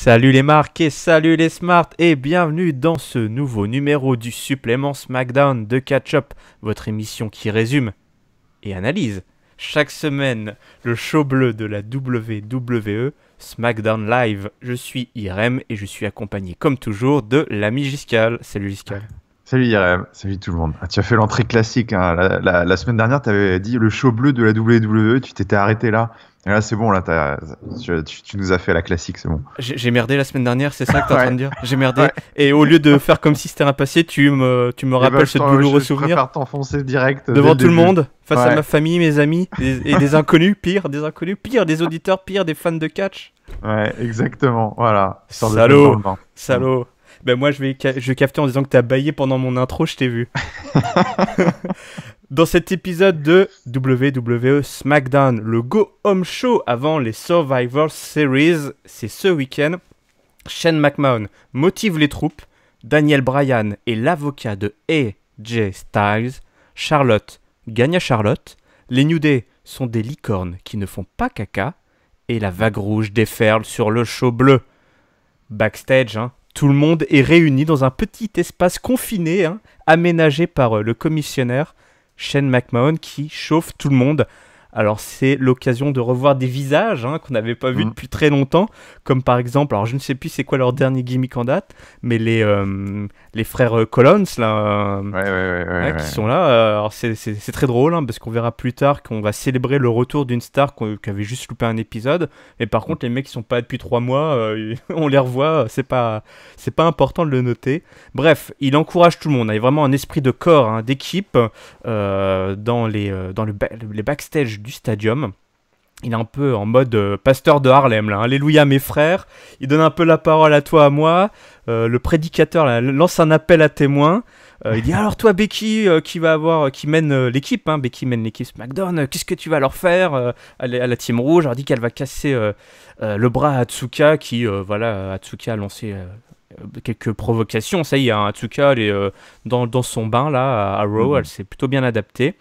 Salut les marques et salut les smarts et bienvenue dans ce nouveau numéro du supplément SmackDown de Catch Up, votre émission qui résume et analyse chaque semaine le show bleu de la WWE SmackDown Live. Je suis Irem et je suis accompagné comme toujours de l'ami Giscal. Salut Giscal. Salut Irem, salut tout le monde. Tu as fait l'entrée classique, hein. La semaine dernière, tu avais dit le show bleu de la WWE, tu t'étais arrêté là. Et là, c'est bon, là, tu nous as fait la classique, c'est bon. J'ai merdé la semaine dernière, c'est ça que t'es en train de dire? J'ai merdé. Ouais. Et au lieu de faire comme si c'était un passé, tu me rappelles ce douloureux souvenir. Je préfère t'enfoncer direct. Devant tout le monde, face à Ouais. ma famille, mes amis, et des inconnus, pire, des auditeurs, pire, des fans de catch. Ouais, exactement, voilà. Histoire de Salaud. te mettre dans le bain. Salaud. Ben moi je vais capter en disant que t'as baillé pendant mon intro, je t'ai vu. Dans cet épisode de WWE SmackDown, le Go Home Show avant les Survivor Series, c'est ce week-end. Shane McMahon motive les troupes, Daniel Bryan est l'avocat de AJ Styles, Charlotte gagne à Charlotte, les New Day sont des licornes qui ne font pas caca, et la vague rouge déferle sur le show bleu. Backstage, tout le monde est réuni dans un petit espace confiné, aménagé par le commissionnaire Shane McMahon qui chauffe tout le monde. Alors c'est l'occasion de revoir des visages qu'on n'avait pas vus depuis très longtemps, comme par exemple, alors je ne sais plus c'est quoi leur dernier gimmick en date, mais les frères Collins là, Ouais. qui sont là. Alors c'est très drôle parce qu'on verra plus tard qu'on va célébrer le retour d'une star qui avait juste loupé un épisode, mais par contre les mecs qui sont pas là depuis 3 mois, on les revoit, c'est pas important de le noter. Bref, il encourage tout le monde, il y a vraiment un esprit de corps, d'équipe dans les backstage du stadium. Il est un peu en mode pasteur de Harlem là. Alléluia mes frères. Il donne un peu la parole à toi, à moi. Le prédicateur là, lance un appel à témoins. Il dit alors toi Becky qui mène l'équipe. Becky mène l'équipe SmackDown. Qu'est-ce que tu vas leur faire à la Team Rouge? Elle dit qu'elle va casser le bras à Asuka qui Asuka a lancé quelques provocations. Ça y est, Asuka elle est dans son bain là à Raw. Elle s'est plutôt bien adaptée.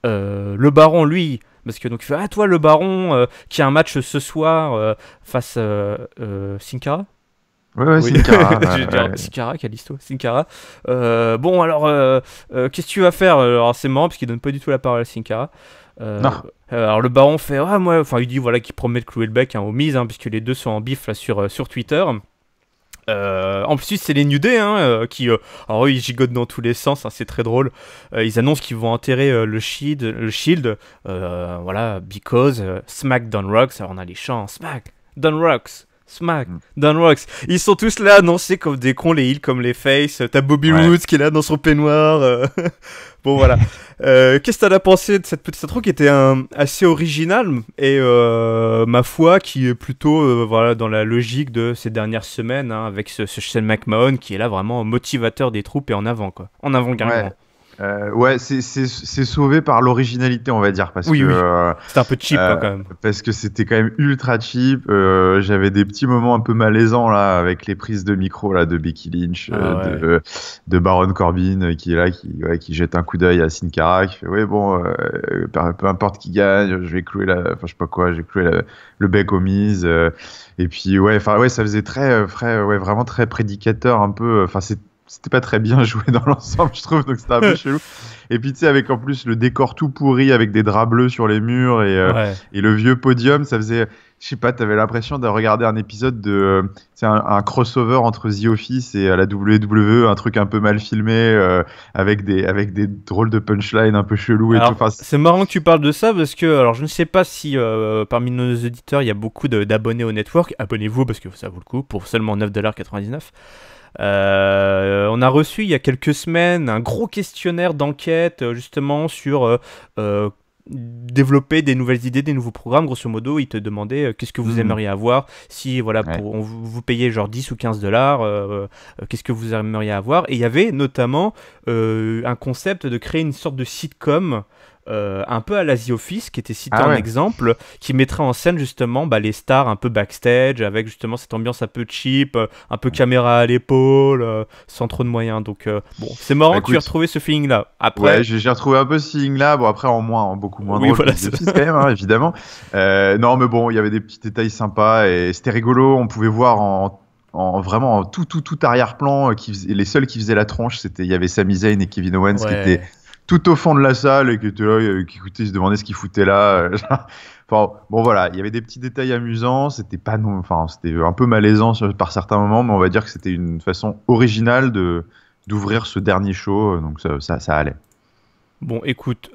Le baron lui, parce que donc il fait toi le baron qui a un match ce soir face Sin Cara. Ouais, Oui. Sin Cara. Je vais dire Sin Cara, Kalisto, Sin Cara. Bon alors qu'est-ce que tu vas faire? Alors c'est marrant parce qu'il donne pas du tout la parole à Sin Cara. Non. Alors le baron fait il dit qu'il promet de clouer le bec aux Miz puisque les deux sont en bif là sur Twitter. En plus c'est les New Day qui alors eux ils gigotent dans tous les sens, c'est très drôle. Ils annoncent qu'ils vont enterrer le Shield because SmackDown Rocks. Alors on a les chants SmackDown Rocks, SmackDown Rocks. Ils sont tous là annoncés comme des cons, les heels comme les faces. T'as Bobby Roode qui est là dans son peignoir. Bon voilà. Qu'est-ce que t'en as pensé de cette petite intro qui était assez originale et ma foi qui est plutôt dans la logique de ces dernières semaines avec ce Shane McMahon qui est là vraiment motivateur des troupes et en avant quoi. En avant carrément. C'est sauvé par l'originalité, on va dire, parce Oui. que c'était un peu cheap quand même. parce que c'était quand même ultra cheap. J'avais des petits moments un peu malaisants là avec les prises de micro là de Becky Lynch, de Baron Corbin qui est là, qui jette un coup d'œil à Sin Cara, qui fait peu importe qui gagne, je vais clouer je vais clouer le bec au Miz. Et puis ça faisait très vraiment très prédicateur un peu. C'était pas très bien joué dans l'ensemble, je trouve, donc c'était un peu chelou. Et puis, tu sais, avec en plus le décor tout pourri, avec des draps bleus sur les murs et le vieux podium, ça faisait, je sais pas, t'avais l'impression de regarder un épisode de, c'est un crossover entre The Office et la WWE, un truc un peu mal filmé, avec des drôles de punchlines un peu chelous et alors, tout. Enfin, c'est marrant que tu parles de ça parce que, alors je ne sais pas si parmi nos auditeurs il y a beaucoup d'abonnés au network. Abonnez-vous parce que ça vaut le coup pour seulement 9,99$. On a reçu il y a quelques semaines un gros questionnaire d'enquête justement sur développer des nouvelles idées, des nouveaux programmes. Grosso modo, ils te demandaient qu'est-ce que vous aimeriez avoir si vous payez genre 10 ou 15$, qu'est-ce que vous aimeriez avoir. Et il y avait notamment un concept de créer une sorte de sitcom un peu à la The Office, qui était cité en ouais. exemple, qui mettrait en scène justement les stars un peu backstage, avec justement cette ambiance un peu cheap, un peu caméra à l'épaule, sans trop de moyens. Donc bon, c'est marrant que tu aies retrouvé ce feeling-là. Après, ouais, j'ai retrouvé un peu ce feeling-là. Bon, après, en beaucoup moins oui, drôle voilà, que The Office, quand même, hein, évidemment. Non, mais bon, il y avait des petits détails sympas et c'était rigolo. On pouvait voir vraiment en tout arrière-plan, les seuls qui faisaient la tronche, il y avait Sami Zayn et Kevin Owens qui étaient ouais. tout au fond de la salle et qui étaient là, qui écoutaient, se demandaient ce qu'ils foutaient là. Enfin, bon, voilà, il y avait des petits détails amusants. C'était pas non, enfin, c'était un peu malaisant par certains moments, mais on va dire que c'était une façon originale d'ouvrir ce dernier show, donc ça allait. Bon, écoute,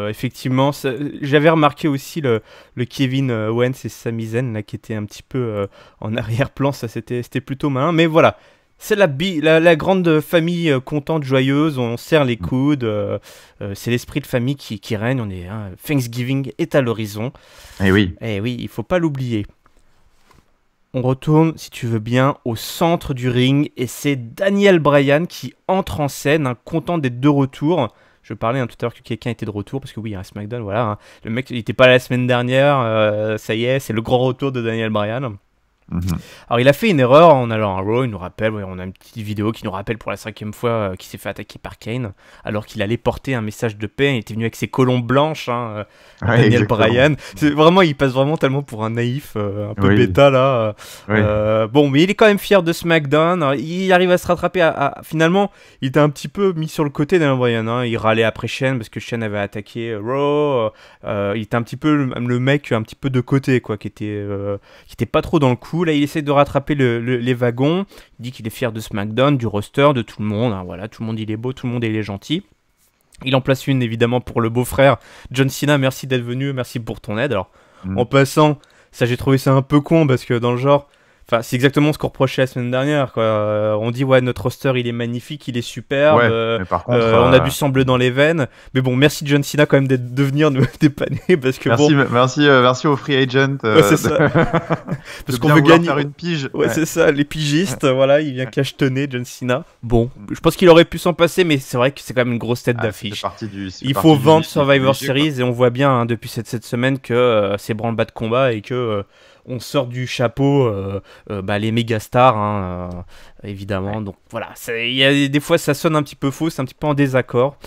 effectivement, j'avais remarqué aussi le Kevin Owens et Sami Zayn là, qui était un petit peu en arrière-plan, ça c'était plutôt malin, mais voilà, c'est la grande famille contente, joyeuse, on serre les coudes, c'est l'esprit de famille qui règne, Thanksgiving est à l'horizon, Et oui. et oui, il faut pas l'oublier. On retourne, si tu veux bien, au centre du ring et c'est Daniel Bryan qui entre en scène, content d'être de retour. Je parlais tout à l'heure que quelqu'un était de retour parce que oui, à SmackDown, voilà, le mec il n'était pas là la semaine dernière, ça y est, c'est le grand retour de Daniel Bryan. Mhm. Alors il a fait une erreur en allant à Raw, il nous rappelle, on a une petite vidéo qui nous rappelle pour la 5e fois qu'il s'est fait attaquer par Kane, alors qu'il allait porter un message de paix, il était venu avec ses colombes blanches, Ouais, Daniel exactement. Bryan. Il passe vraiment tellement pour un naïf, un peu Oui. bêta là. Oui. Bon, mais il est quand même fier de SmackDown, alors, il arrive à se rattraper, finalement, il était un petit peu mis sur le côté Daniel Bryan, il râlait après Shane parce que Shane avait attaqué Raw, il était un petit peu le mec un petit peu de côté, quoi, qui était pas trop dans le coup. Là, il essaie de rattraper les wagons. Il dit qu'il est fier de SmackDown, du roster, de tout le monde. Voilà, tout le monde il est beau, tout le monde il est gentil. Il en place une évidemment pour le beau-frère John Cena. Merci d'être venu, merci pour ton aide. Alors, en passant, ça j'ai trouvé ça un peu con parce que dans le genre, c'est exactement ce qu'on reprochait la semaine dernière, quoi. On dit ouais, notre roster il est magnifique, il est superbe, Ouais, mais par contre, on a du sang bleu dans les veines. Mais bon, merci John Cena quand même de venir nous dépanner parce que merci aux free agents. C'est ça. Parce qu'on veut gagner. Faire une pige. Ouais, c'est ça, les pigistes, voilà, il vient cachetonner John Cena. Bon, je pense qu'il aurait pu s'en passer, mais c'est vrai que c'est quand même une grosse tête d'affiche. Il faut vendre Survivor Series et on voit bien depuis cette semaine que c'est branle-bas de combat et que on sort du chapeau les méga stars, évidemment. Ouais. Donc voilà, il y a des fois ça sonne un petit peu faux, c'est un petit peu en désaccord.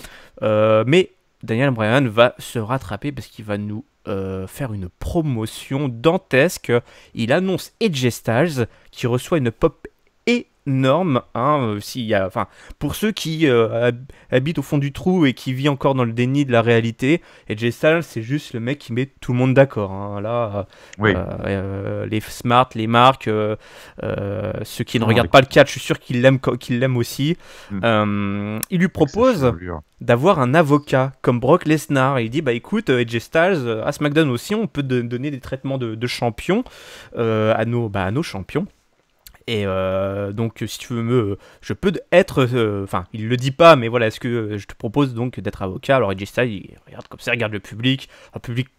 Mais Daniel Bryan va se rattraper parce qu'il va nous faire une promotion dantesque. Il annonce AJ Styles qui reçoit une pop énorme. Pour ceux qui habitent au fond du trou et qui vivent encore dans le déni de la réalité, AJ Styles c'est juste le mec qui met tout le monde d'accord. Là, oui. Les smart, les marques, ceux qui ne regardent pas le catch, je suis sûr qu'ils l'aiment aussi. Il lui propose d'avoir un avocat comme Brock Lesnar. Il dit écoute, AJ Styles, à SmackDown aussi, on peut donner des traitements de champions à nos champions. Et donc, si tu veux je peux être, il le dit pas, mais voilà, est-ce que je te propose donc d'être avocat? Alors AJ Styles, il regarde comme ça, il regarde le public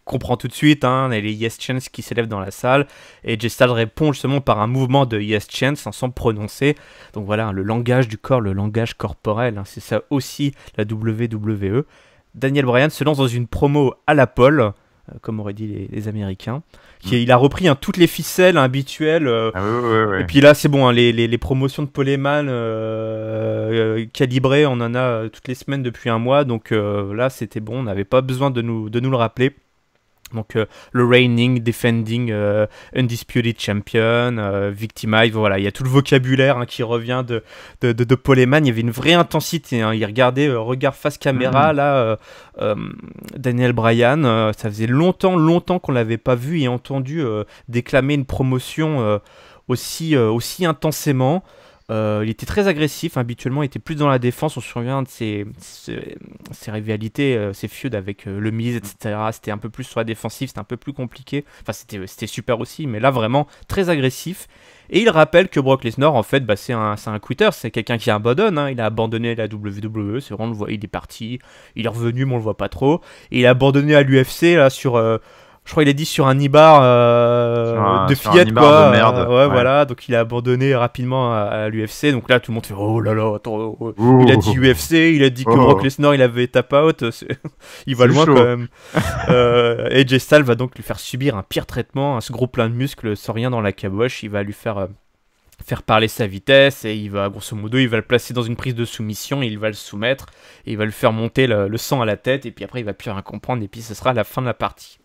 comprend tout de suite, il y a les Yes Chants qui s'élèvent dans la salle, et AJ Styles répond justement par un mouvement de Yes Chants sans prononcer. Donc voilà, le langage du corps, le langage corporel, c'est ça aussi la WWE. Daniel Bryan se lance dans une promo à la Paul, comme auraient dit les Américains. Il a repris toutes les ficelles habituelles. Ouais. Et puis là, c'est bon, les promotions de Paul Heyman calibrées, on en a toutes les semaines depuis un mois. Donc là, c'était bon, on n'avait pas besoin de nous le rappeler. Donc le reigning, defending, undisputed champion, victimize, voilà, il y a tout le vocabulaire qui revient de Paul Heyman. Il y avait une vraie intensité, il regardait regard face caméra, là, Daniel Bryan, ça faisait longtemps qu'on l'avait pas vu et entendu déclamer une promotion aussi intensément. Il était très agressif, habituellement il était plus dans la défense, on se souvient de ses rivalités, ses feuds avec le Miz, etc. C'était un peu plus sur la défensive, c'était un peu plus compliqué, c'était super aussi, mais là vraiment très agressif. Et il rappelle que Brock Lesnar en fait c'est un quitter, c'est quelqu'un qui abandonne, il a abandonné la WWE, c'est vraiment, il est parti, il est revenu mais on le voit pas trop, et il a abandonné à l'UFC là sur je crois qu'il a dit sur un Nibar de Fiat, quoi. De merde. Ouais, voilà. Donc il a abandonné rapidement à l'UFC. Donc là, tout le monde fait oh là là, attends. Il a dit UFC, il a dit que Brock Lesnar il avait tap out. Il va loin chaud. Quand même. AJ Styles va donc lui faire subir un pire traitement, ce gros plein de muscles sans rien dans la caboche. Il va lui faire parler sa vitesse et il va, grosso modo, il va le placer dans une prise de soumission et il va le soumettre et il va le faire monter le sang à la tête et puis après il va plus rien comprendre et puis ce sera la fin de la partie.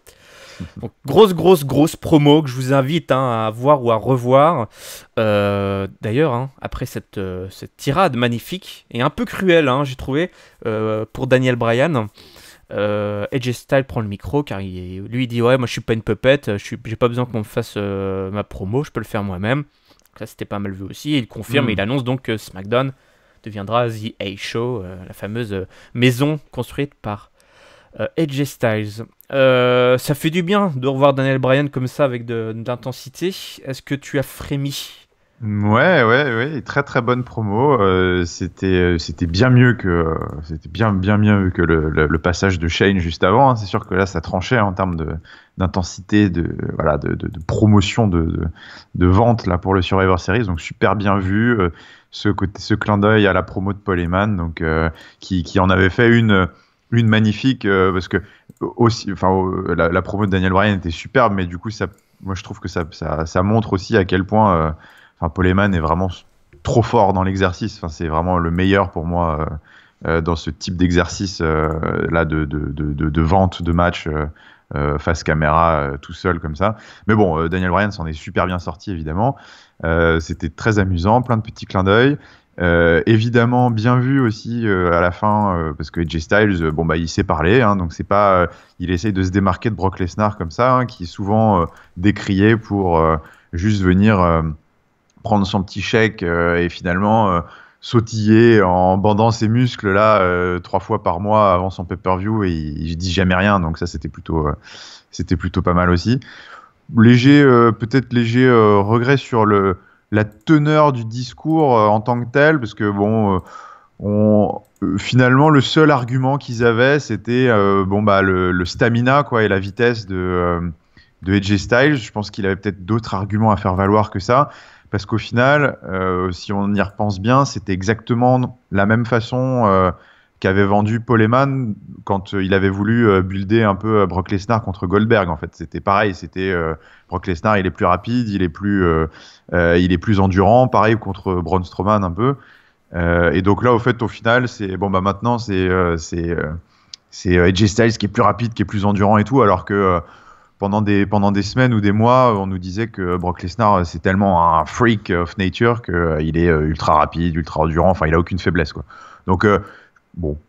Donc grosse promo que je vous invite à voir ou à revoir. D'ailleurs, après cette tirade magnifique et un peu cruelle, j'ai trouvé, pour Daniel Bryan, AJ Styles prend le micro car lui il dit ouais, moi je suis pas une puppet, j'ai pas besoin qu'on me fasse ma promo, je peux le faire moi-même. Ça c'était pas mal vu aussi, et il confirme et il annonce donc que SmackDown deviendra The A-Show, la fameuse maison construite par AJ Styles. Ça fait du bien de revoir Daniel Bryan comme ça avec de l'intensité. Est-ce que tu as frémi? Ouais, très très bonne promo. C'était bien mieux que bien mieux que le passage de Shane juste avant. C'est sûr que là ça tranchait en termes d'intensité, de promotion, de vente là pour le Survivor Series. Donc super bien vu. Ce clin d'œil à la promo de Paul Heyman, donc qui en avait fait une magnifique parce que aussi, la promo de Daniel Bryan était superbe, mais du coup moi je trouve que ça montre aussi à quel point Paul Heyman est vraiment trop fort dans l'exercice. C'est vraiment le meilleur pour moi dans ce type d'exercice là de vente de match face caméra tout seul comme ça. Mais bon, Daniel Bryan s'en est super bien sorti évidemment. C'était très amusant, plein de petits clins d'œil. Évidemment bien vu aussi à la fin parce que AJ Styles il sait parler donc c'est pas il essaye de se démarquer de Brock Lesnar comme ça qui est souvent décrié pour juste venir prendre son petit chèque et finalement sautiller en bandant ses muscles là 3 fois par mois avant son pay-per-view et il dit jamais rien, donc ça c'était plutôt pas mal aussi. Peut-être léger regret sur la teneur du discours en tant que tel, parce que finalement le seul argument qu'ils avaient c'était le stamina quoi et la vitesse de AJ Styles. Je pense qu'il avait peut-être d'autres arguments à faire valoir que ça. Parce qu'au final, si on y repense bien, c'était exactement la même façon qu'avait vendu Paul Heyman quand il avait voulu builder un peu Brock Lesnar contre Goldberg. En fait, c'était pareil. C'était Brock Lesnar, il est plus rapide, il est plus endurant. Pareil contre Braun Strowman un peu. Et donc là, au final, c'est maintenant c'est AJ Styles qui est plus rapide, qui est plus endurant et tout, alors que pendant des semaines ou des mois, on nous disait que Brock Lesnar, c'est tellement un freak of nature qu'il est ultra rapide, ultra endurant, enfin, il a aucune faiblesse, quoi. Donc,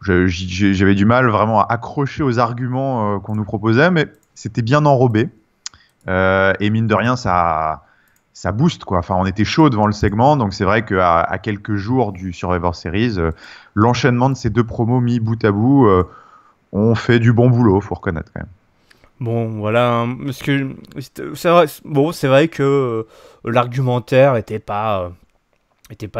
j'avais du mal vraiment à accrocher aux arguments qu'on nous proposait, mais c'était bien enrobé. Et mine de rien, ça booste, quoi. Enfin, on était chaud devant le segment, donc c'est vrai qu'à quelques jours du Survivor Series, l'enchaînement de ces deux promos mis bout à bout ont fait du bon boulot, faut reconnaître quand même. Bon, voilà, parce que c'est vrai que l'argumentaire était pas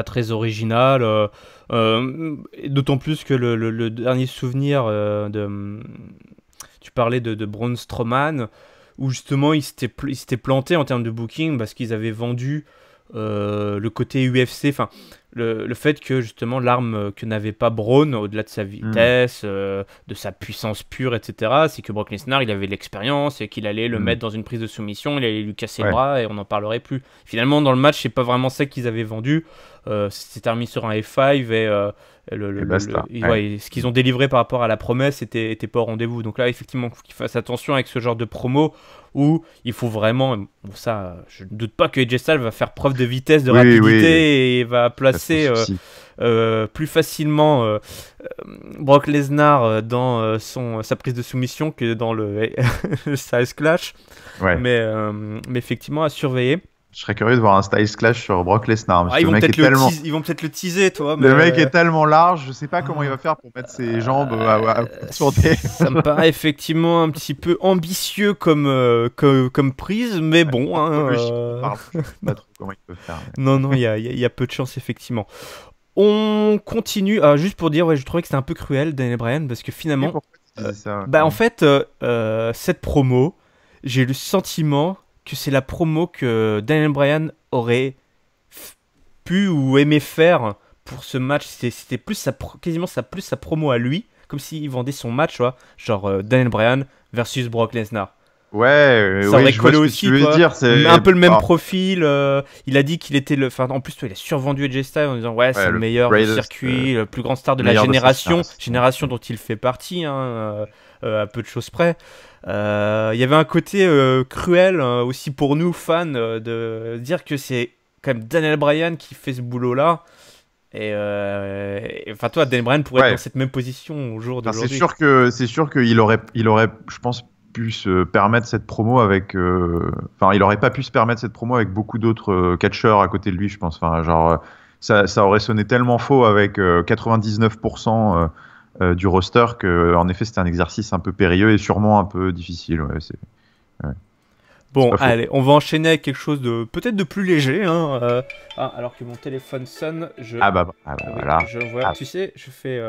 très original, d'autant plus que le dernier souvenir tu parlais de Braun Strowman, où justement il s'était planté en termes de booking parce qu'ils avaient vendu le côté UFC, enfin le fait que justement l'arme que n'avait pas Braun, au-delà de sa vitesse, de sa puissance pure, etc., c'est que Brock Lesnar il avait l'expérience et qu'il allait le mettre dans une prise de soumission, il allait lui casser le bras et on n'en parlerait plus. Finalement dans le match c'est pas vraiment ça qu'ils avaient vendu, c'était terminé sur un F5 et ce qu'ils ont délivré par rapport à la promesse était pas au rendez-vous. Donc là effectivement il faut qu'ils fassent attention avec ce genre de promo où il faut vraiment, je ne doute pas que AJ Styles va faire preuve de vitesse, de rapidité et va placer plus facilement Brock Lesnar dans sa prise de soumission que dans le Styles Clash. Mais effectivement à surveiller. Je serais curieux de voir un Styles Clash sur Brock Lesnar. Ils vont peut-être le teaser, toi. Mais... Le mec est tellement large, je sais pas comment il va faire pour mettre ses jambes sur des... Ça me paraît effectivement un petit peu ambitieux comme prise, mais bon. Je sais pas trop comment il peut faire. Mais... Non, il y a peu de chance, effectivement. On continue. Juste pour dire, je trouvais que c'était un peu cruel, Daniel Bryan, parce que finalement... ça, en fait, cette promo... j'ai le sentiment que c'est la promo que Daniel Bryan aurait pu ou aimé faire pour ce match. C'était plus quasiment plus sa promo à lui, comme s'il vendait son match, tu vois, genre Daniel Bryan versus Brock Lesnar. Ouais, Ça aurait je vois collé ce que aussi, tu veux toi. dire. Un peu le même profil. Il a dit qu'il était le. Enfin, en plus, toi, il a survendu AJ Styles en disant ouais, c'est le meilleur du circuit, le plus grand star de la génération dont il fait partie, hein, à peu de choses près. Il y avait un côté cruel aussi pour nous fans de dire que c'est quand même Daniel Bryan qui fait ce boulot-là. Et enfin, toi, Daniel Bryan pourrait être dans cette même position au jour d'aujourd'hui. C'est sûr qu'il aurait, je pense, pu se permettre cette promo avec. Enfin, il aurait pas pu se permettre cette promo avec beaucoup d'autres catcheurs à côté de lui, je pense. Enfin, genre, ça aurait sonné tellement faux avec 99% du roster que, en effet, c'était un exercice un peu périlleux et sûrement un peu difficile. Ouais, bon, allez, on va enchaîner avec quelque chose de peut-être de plus léger. Hein, alors que mon téléphone sonne, voilà. Je vois. Tu sais, je fais.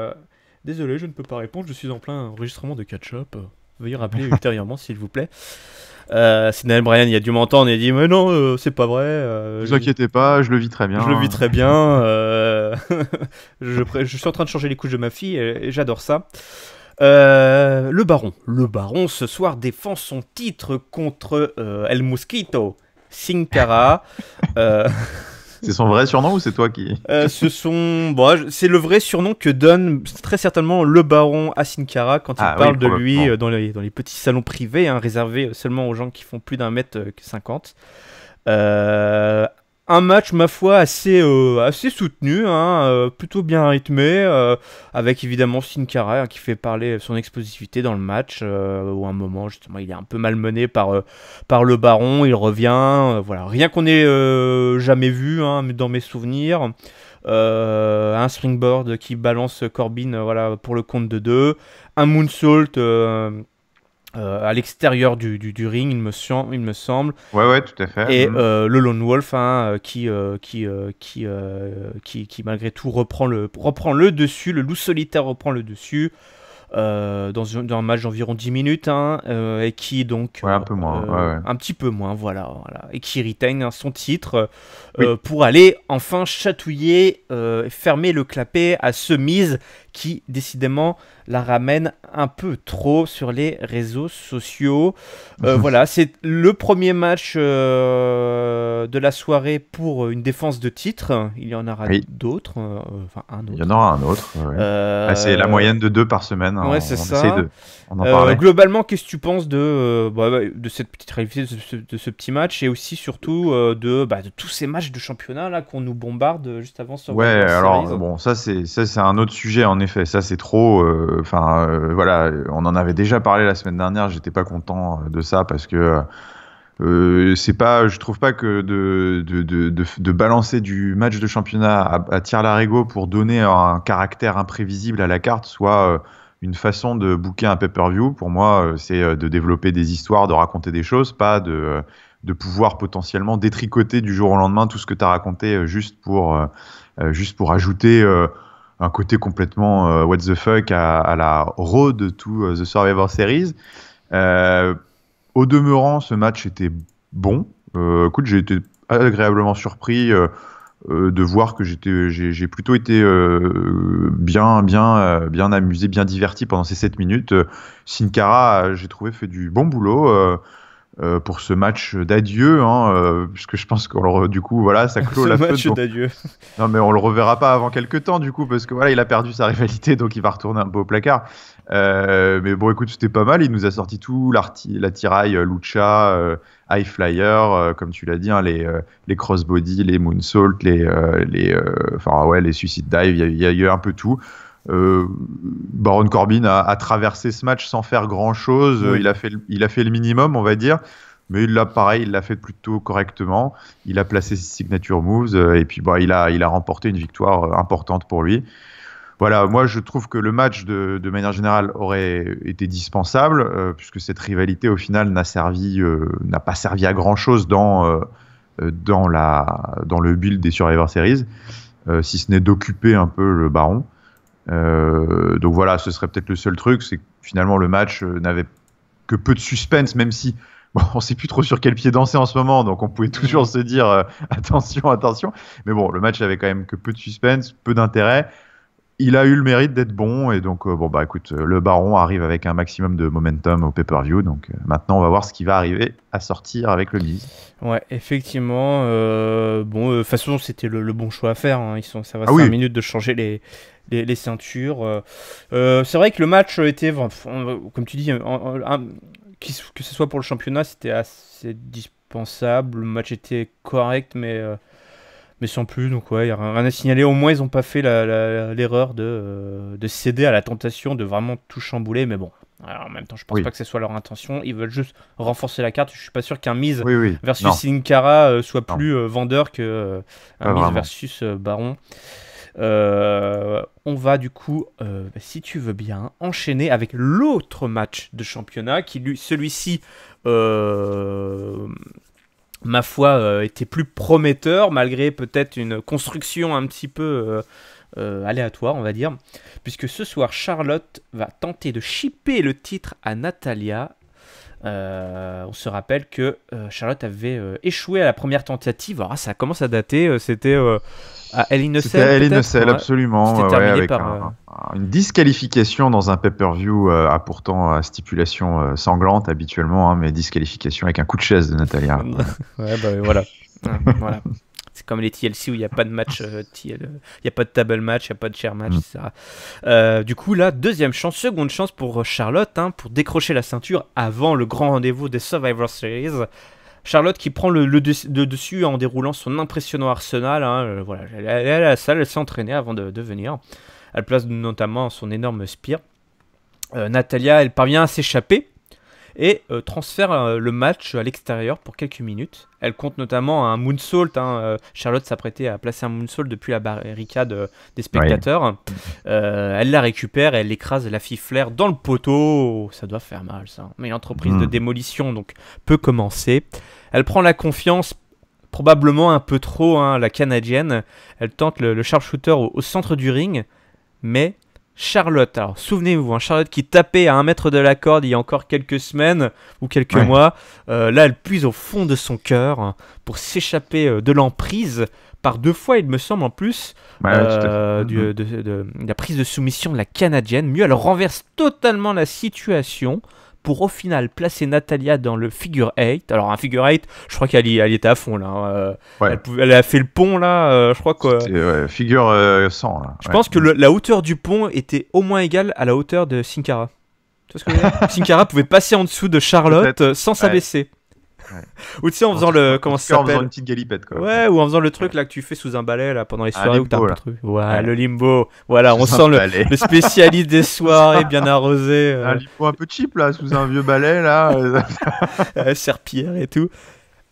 Désolé, je ne peux pas répondre. Je suis en plein enregistrement de catch-up. Veuillez rappeler ultérieurement, s'il vous plaît. C'est Daniel Bryan, il a dû m'entendre et il a dit mais non, c'est pas vrai. Ne vous inquiétez pas, je le vis très bien. Je le vis très bien. Je suis en train de changer les couches de ma fille et j'adore ça. Le Baron ce soir défend son titre contre El Mosquito Sin Cara. C'est son vrai surnom ou c'est toi qui... c'est le vrai surnom que donne très certainement le Baron à Sin Cara quand il parle de lui dans les petits salons privés, hein, réservés seulement aux gens qui font plus d'1m50. Un match, ma foi, assez soutenu, hein, plutôt bien rythmé, avec évidemment Sin Cara hein, qui fait parler son explosivité dans le match, où à un moment, justement, il est un peu malmené par le Baron, il revient, voilà, rien qu'on ait jamais vu hein, dans mes souvenirs. Un springboard qui balance Corbin voilà, pour le compte de 2, un moonsault à l'extérieur du ring, il me semble. Ouais, tout à fait. Et le Lone Wolf, hein, qui malgré tout reprend le dessus. Le loup solitaire reprend le dessus dans un match d'environ 10 minutes, hein, et qui donc un peu moins, un petit peu moins, voilà, et qui retain hein, son titre pour aller enfin chatouiller, fermer le clapet à ce Miz qui décidément la ramène un peu trop sur les réseaux sociaux. Voilà, c'est le premier match de la soirée pour une défense de titre. Il y en aura d'autres, enfin un autre. Il y en aura un autre. Ouais. C'est la moyenne de 2 par semaine. Ouais, c'est ça. Globalement, qu'est-ce que tu penses de cette petite rivalité, de ce petit match, et aussi surtout de tous ces matchs de championnat là qu'on nous bombarde juste avant ce Ouais, alors bon, ça c'est un autre sujet en effet. Ça c'est trop. Voilà, on en avait déjà parlé la semaine dernière. J'étais pas content de ça parce que je trouve pas que de balancer du match de championnat à tire-larigot pour donner un caractère imprévisible à la carte soit une façon de booker un pay-per-view. Pour moi, c'est de développer des histoires, de raconter des choses, pas de pouvoir potentiellement détricoter du jour au lendemain tout ce que tu as raconté juste pour ajouter un côté complètement what the fuck à la road to the Survivor Series. Au demeurant, ce match était bon. Écoute, j'ai été agréablement surpris de voir que j'ai plutôt été bien amusé, bien diverti pendant ces 7 minutes. Sin Cara, j'ai trouvé, fait du bon boulot pour ce match d'adieu, hein, puisque je pense du coup, voilà, ça clôt la match d'adieu. Non, mais on le reverra pas avant quelques temps, du coup, parce que voilà, il a perdu sa rivalité, donc il va retourner un peu au placard. Mais bon, écoute, c'était pas mal. Il nous a sorti tout l'attirail Lucha, High Flyer, comme tu l'as dit, hein, les crossbody, les moonsault, les suicide dive. Il y a eu un peu tout. Baron Corbin a traversé ce match sans faire grand chose. Oui. Il a fait le minimum, on va dire, mais il l'a fait plutôt correctement. Il a placé ses signature moves et puis il a remporté une victoire importante pour lui. Voilà, moi je trouve que le match de manière générale aurait été dispensable puisque cette rivalité au final n'a pas servi à grand chose dans le build des Survivor Series, si ce n'est d'occuper un peu le Baron. Donc voilà, ce serait peut-être le seul truc, c'est que finalement le match n'avait que peu de suspense, même si Bon, on sait plus trop sur quel pied danser en ce moment, donc on pouvait toujours se dire attention, attention. Mais bon, le match avait quand même que peu de suspense, peu d'intérêt. Il a eu le mérite d'être bon, et donc bon bah écoute, le Baron arrive avec un maximum de momentum au pay-per-view, donc maintenant on va voir ce qui va arriver à sortir avec le Miz. Ouais, effectivement. Bon, de toute façon, c'était le bon choix à faire. Hein. Ça va 5 oui. minutes de changer les ceintures. C'est vrai que le match était, comme tu dis, que ce soit pour le championnat, c'était assez dispensable. Le match était correct, mais sans plus. Donc, ouais, il n'y a rien à signaler. Au moins, ils n'ont pas fait l'erreur de céder à la tentation de vraiment tout chambouler. Mais bon, alors, en même temps, je pense pas que ce soit leur intention. Ils veulent juste renforcer la carte. Je suis pas sûr qu'un Miz versus Sin Cara soit plus vendeur que un Miz versus Baron. On va du coup, si tu veux bien, enchaîner avec l'autre match de championnat celui-ci, ma foi, était plus prometteur malgré peut-être une construction un petit peu aléatoire, on va dire, puisque ce soir Charlotte va tenter de shipper le titre à Natalya. On se rappelle que Charlotte avait échoué à la première tentative. Alors, ça commence à dater. C'était à Hell in a Cell. C'était Hell in a Cell, absolument. C'était terminé avec par une disqualification dans un pay-per-view à pourtant stipulation sanglante habituellement, hein, mais disqualification avec un coup de chaise de Natalya. Ouais, bah voilà. Voilà. C'est comme les TLC où il n'y a pas de match, il n'y a pas de table match, il n'y a pas de chair match, etc. Du coup, là, seconde chance pour Charlotte, hein, pour décrocher la ceinture avant le grand rendez-vous des Survivor Series. Charlotte qui prend le dessus en déroulant son impressionnant arsenal. Hein, voilà, elle est à la salle, elle s'est entraînée avant de venir. Elle place notamment son énorme spear. Natalya, elle parvient à s'échapper et transfère le match à l'extérieur pour quelques minutes. Elle compte notamment un moonsault. Hein, Charlotte s'apprêtait à placer un moonsault depuis la barricade des spectateurs. Ouais. Elle la récupère et elle écrase la fille Flair dans le poteau. Ça doit faire mal, ça. Mais l'entreprise de démolition donc, peut commencer. Elle prend la confiance, probablement un peu trop, hein, la Canadienne. Elle tente le sharpshooter au centre du ring, mais Charlotte, alors souvenez-vous, hein, Charlotte qui tapait à 1 mètre de la corde il y a encore quelques semaines ou quelques mois, là elle puise au fond de son cœur, hein, pour s'échapper de l'emprise par 2 fois il me semble en plus, de la prise de soumission de la Canadienne. Mieux, elle renverse totalement la situation pour au final placer Natalya dans le figure 8. Alors un figure 8, je crois qu'elle y était à fond là. Elle a fait le pont là, je crois que... figure 100 là. Je pense que la hauteur du pont était au moins égale à la hauteur de Sin Cara. Tu vois ce que je veux dire? Sin Cara pouvait passer en dessous de Charlotte sans s'abaisser. Ouais. Ou tu sais, en faisant le... Comment ça s'appelle? En faisant une petite galipette, quoi. Ouais, ou en faisant le truc là que tu fais sous un balai là pendant les soirées où t'as un peu de truc. Ouais, le limbo. Voilà, on sent le spécialiste des soirées bien arrosé. Un limbo un peu cheap là, sous un vieux balai là. Serpillère et tout.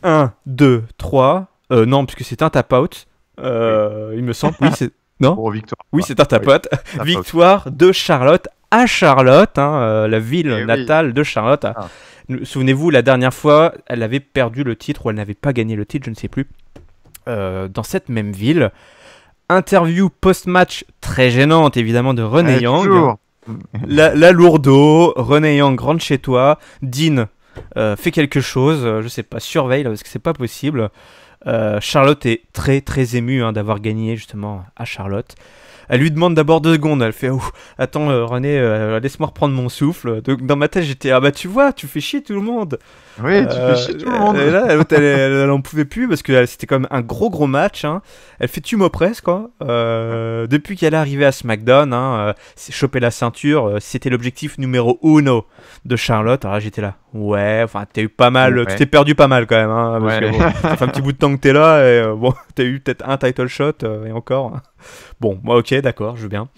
1, 2, 3. Non, puisque c'est un tap-out. Il me semble. Oui, c'est... Non pour victoire. Oui, c'est un tap-out. Victoire de Charlotte à Charlotte, hein, la ville natale de Charlotte. Souvenez-vous, la dernière fois, elle avait perdu le titre ou elle n'avait pas gagné le titre, je ne sais plus, dans cette même ville. Interview post-match très gênante, évidemment, de Renee Young. La lourdeau, Renee Young rentre chez toi, Dean fait quelque chose, je sais pas, surveille, là, parce que c'est pas possible. Charlotte est très très émue, hein, d'avoir gagné justement à Charlotte. Elle lui demande d'abord 2 secondes. Elle fait attends, René, laisse-moi reprendre mon souffle. Dans ma tête, j'étais bah tu vois, tu fais chier tout le monde. Oui, tu fais chier tout le monde. Et là, elle en pouvait plus parce que c'était quand même un gros match. Hein. Elle fait tu m'oppresses quoi. Depuis qu'elle est arrivée à SmackDown, hein, choper la ceinture, c'était l'objectif numéro 1 de Charlotte. Alors là, j'étais là. Ouais, enfin, t'as eu pas mal, tu t'es perdu pas mal quand même. Hein, parce que, bon, ça fait un petit bout de temps que t'es là et bon, t'as eu peut-être un title shot et encore. Hein. Bon, moi, ok, d'accord, je veux bien.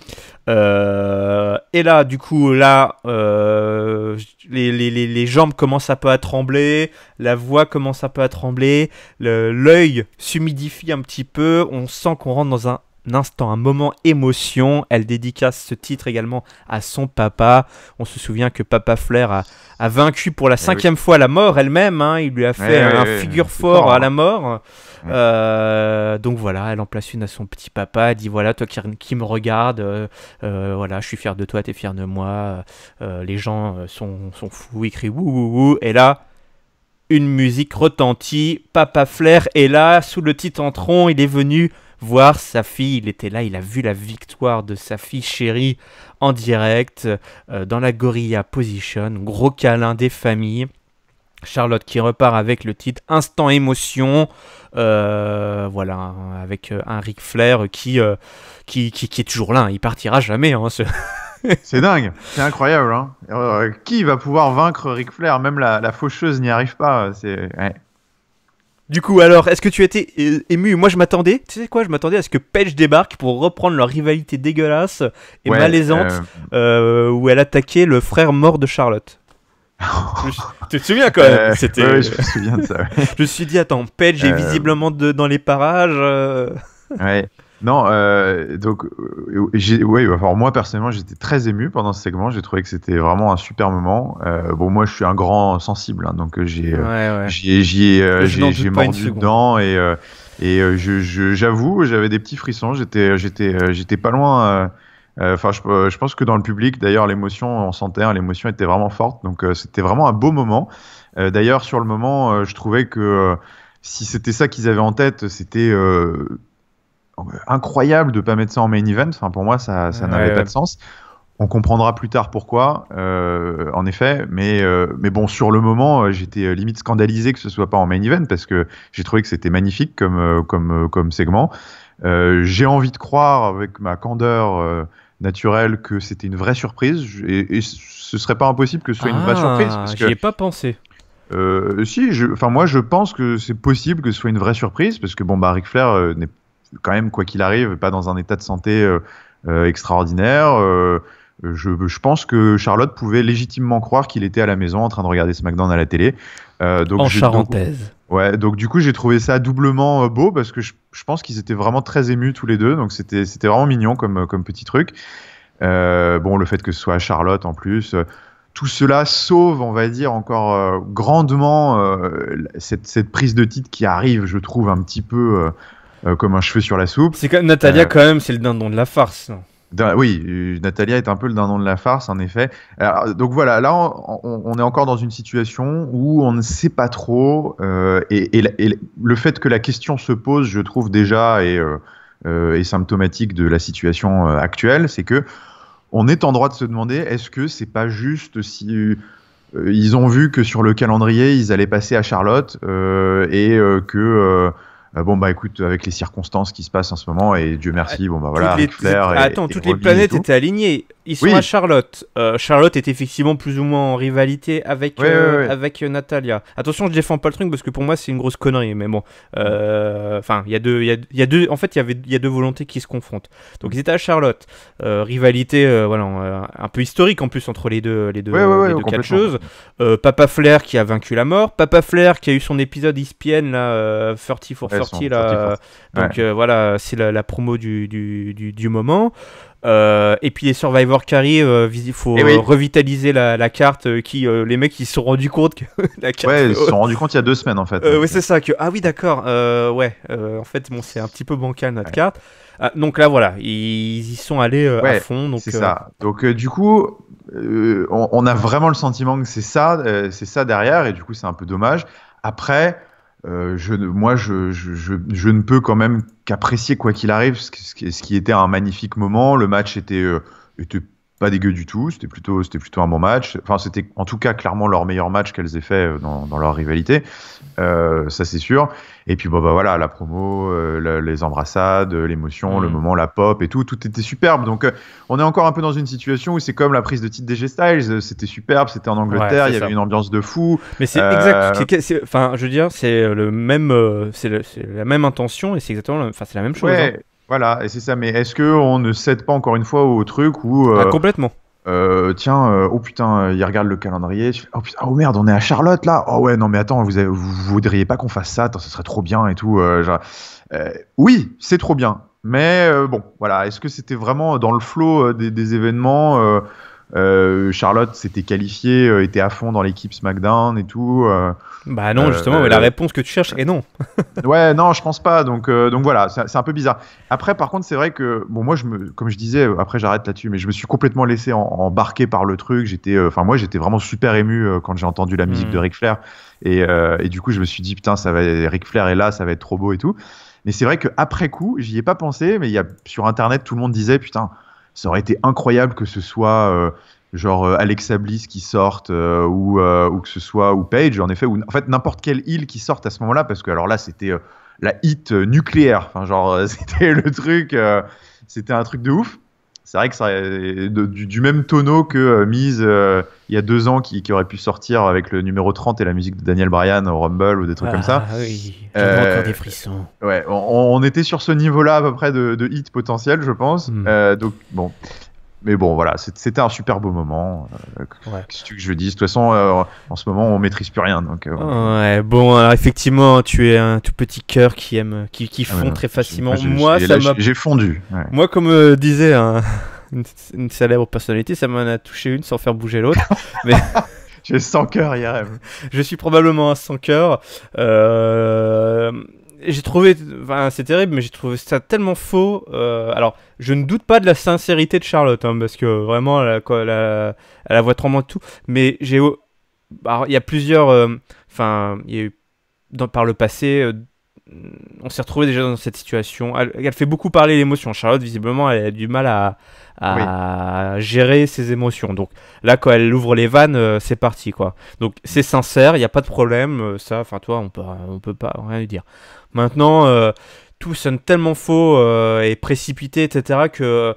Et là, du coup, là, les jambes commencent un peu à trembler, la voix commence un peu à trembler, l'œil s'humidifie un petit peu, on sent qu'on rentre dans un instant, un moment émotion. Elle dédicace ce titre également à son papa. On se souvient que Papa Flair a vaincu pour la 5e fois la mort elle-même. Hein. Il lui a fait un figure fort à la mort. Donc voilà, elle en place une à son petit papa. Elle dit voilà, toi qui me regarde, voilà, je suis fier de toi, t'es fier de moi. Les gens sont fous, ils crient wouh wouh wouh. Et là, une musique retentit. Papa Flair est là, sous le Titantron. Il est venu voir sa fille. Il était là, il a vu la victoire de sa fille chérie en direct, dans la Gorilla Position. Gros câlin des familles. Charlotte qui repart avec le titre Instant Émotion, voilà, avec un Ric Flair qui est toujours là, hein, il partira jamais. Hein, C'est dingue, c'est incroyable. Hein. Qui va pouvoir vaincre Ric Flair? Même la faucheuse n'y arrive pas. Ouais. Du coup, alors, est-ce que tu étais ému? Moi, je m'attendais, tu sais quoi, je m'attendais à ce que Paige débarque pour reprendre leur rivalité dégueulasse et malaisante, où elle attaquait le frère mort de Charlotte. Tu te souviens quand même? Ouais, je me souviens de ça. Ouais. Je me suis dit, attends, Paige est visiblement dans les parages. Ouais. Non, donc, enfin, moi personnellement, j'étais très ému pendant ce segment. J'ai trouvé que c'était vraiment un super moment. Bon, moi, je suis un grand sensible, hein, donc j'ai mordu dedans et j'avoue, j'avais des petits frissons. J'étais pas loin. Enfin, je pense que dans le public, d'ailleurs, l'émotion, on sentait, l'émotion était vraiment forte. Donc, c'était vraiment un beau moment. D'ailleurs, sur le moment, je trouvais que si c'était ça qu'ils avaient en tête, c'était incroyable de pas mettre ça en main event. Enfin, pour moi, ça n'avait pas de sens. On comprendra plus tard pourquoi, en effet. Mais bon, sur le moment, j'étais limite scandalisé que ce soit pas en main event parce que j'ai trouvé que c'était magnifique comme segment. J'ai envie de croire, avec ma candeur naturelle, que c'était une vraie surprise. Et ce serait pas impossible que ce soit une vraie surprise. J'y ai pas pensé. Moi, je pense que c'est possible que ce soit une vraie surprise parce que bon, Ric Flair n'est quand même, quoi qu'il arrive, pas dans un état de santé extraordinaire. Je pense que Charlotte pouvait légitimement croire qu'il était à la maison en train de regarder SmackDown à la télé. En charentaise. Donc du coup, j'ai trouvé ça doublement beau parce que je pense qu'ils étaient vraiment très émus tous les deux. Donc c'était vraiment mignon comme petit truc. Bon, le fait que ce soit Charlotte en plus. Tout cela sauve, on va dire, encore grandement cette prise de titre qui arrive, je trouve, un petit peu comme un cheveu sur la soupe. C'est comme Natalia, quand même, c'est le dindon de la farce. Oui, Natalia est un peu le dindon de la farce, en effet. Alors, donc voilà, là, on est encore dans une situation où on ne sait pas trop. Et le fait que la question se pose, je trouve déjà, est symptomatique de la situation actuelle, c'est que on est en droit de se demander, est-ce que c'est pas juste si ils ont vu que sur le calendrier, ils allaient passer à Charlotte et que... écoute, avec les circonstances qui se passent en ce moment, et Dieu merci, Ric Flair toutes les planètes étaient alignées. Ils sont à Charlotte. Charlotte est effectivement plus ou moins en rivalité avec Natalia. Attention, je défends pas le truc parce que pour moi c'est une grosse connerie, mais bon. Enfin, il y a deux volontés qui se confrontent. Donc ils étaient à Charlotte. Rivalité, un peu historique en plus entre les deux catcheuses. Papa Flair qui a vaincu la mort. Papa Flair qui a eu son épisode ESPN là, 30 for 30 là. Donc voilà, c'est la promo du moment. Et puis les Survivor qui arrivent, il faut revitaliser la carte. Les mecs ils se sont rendus compte que la carte. Ils se sont rendus compte il y a 2 semaines en fait. Oui, c'est ça. Oui, d'accord. En fait, c'est un petit peu bancal notre carte. Donc là, voilà, ils y sont allés à fond. Donc, c'est ça. Donc du coup, on a vraiment le sentiment que c'est ça derrière, et du coup, c'est un peu dommage. Après. Je ne peux quand même qu'apprécier quoi qu'il arrive ce qui était un magnifique moment. Le match était pas dégueu du tout, c'était plutôt un bon match. Enfin, c'était en tout cas clairement leur meilleur match qu'elles aient fait dans leur rivalité, ça c'est sûr. Et puis voilà, la promo, les embrassades, l'émotion, le moment, la pop et tout était superbe. Donc on est encore un peu dans une situation où c'est comme la prise de titre d'AJ Styles, c'était superbe, c'était en Angleterre, il y avait une ambiance de fou. Mais c'est exact, enfin je veux dire, c'est le même, c'est la même intention et c'est exactement, c'est la même chose. Ouais. Hein. Voilà, et c'est ça. Mais est-ce qu'on ne cède pas encore une fois au truc où... complètement. Oh putain, il regarde le calendrier. Oh merde, on est à Charlotte là. Oh ouais, non mais attends, vous voudriez pas qu'on fasse ça? Attends, ça serait trop bien et tout. Oui, c'est trop bien. Mais bon, voilà. Est-ce que c'était vraiment dans le flow des événements Charlotte s'était qualifiée, était à fond dans l'équipe SmackDown et tout. Bah non, justement, mais la réponse que tu cherches est non. Ouais, non, je pense pas. Donc voilà, c'est un peu bizarre. Après, par contre, c'est vrai que bon, moi, comme je disais, après j'arrête là-dessus, mais je me suis complètement laissé embarquer par le truc. Moi, j'étais vraiment super ému quand j'ai entendu la musique de Ric Flair. Et du coup, je me suis dit, putain, Ric Flair est là, ça va être trop beau et tout. Mais c'est vrai qu'après coup, j'y ai pas pensé, mais sur Internet, tout le monde disait, putain, ça aurait été incroyable que ce soit genre Alexa Bliss qui sorte ou que ce soit ou Paige, en effet, ou en fait n'importe quel heel qui sorte à ce moment-là, parce que alors là, c'était la hit nucléaire. Enfin, genre, c'était le truc, c'était un truc de ouf. C'est vrai que ça, du même tonneau que Miz il y a 2 ans qui aurait pu sortir avec le numéro 30 et la musique de Daniel Bryan au Rumble ou des trucs comme ça. Ah oui, j'ai encore des frissons. Ouais, on était sur ce niveau-là à peu près de hit potentiel, je pense. Donc bon. Mais bon, voilà, c'était un super beau moment. Qu'est-ce que je dis? De toute façon, en ce moment, on maîtrise plus rien. Donc, ouais, bon, alors effectivement, tu es un tout petit cœur qui fond très facilement. J'ai fondu. Ouais. Moi, comme disait une célèbre personnalité, ça m'en a touché une sans faire bouger l'autre. Mais j'ai 100 cœurs, IRM. Je suis probablement un sans cœur. J'ai trouvé, enfin, c'est terrible, mais j'ai trouvé ça tellement faux. Alors, je ne doute pas de la sincérité de Charlotte, hein, parce que vraiment, elle a la voix tremblante et tout. Mais alors, il y a plusieurs, enfin, il y a eu par le passé, on s'est retrouvé déjà dans cette situation. Elle fait beaucoup parler l'émotion. Charlotte, visiblement, elle a du mal à gérer ses émotions. Donc là, quand elle ouvre les vannes, c'est parti, quoi. Donc c'est sincère, il n'y a pas de problème. Ça, enfin, toi, on peut pas rien lui dire. Maintenant, tout sonne tellement faux et précipité, etc. que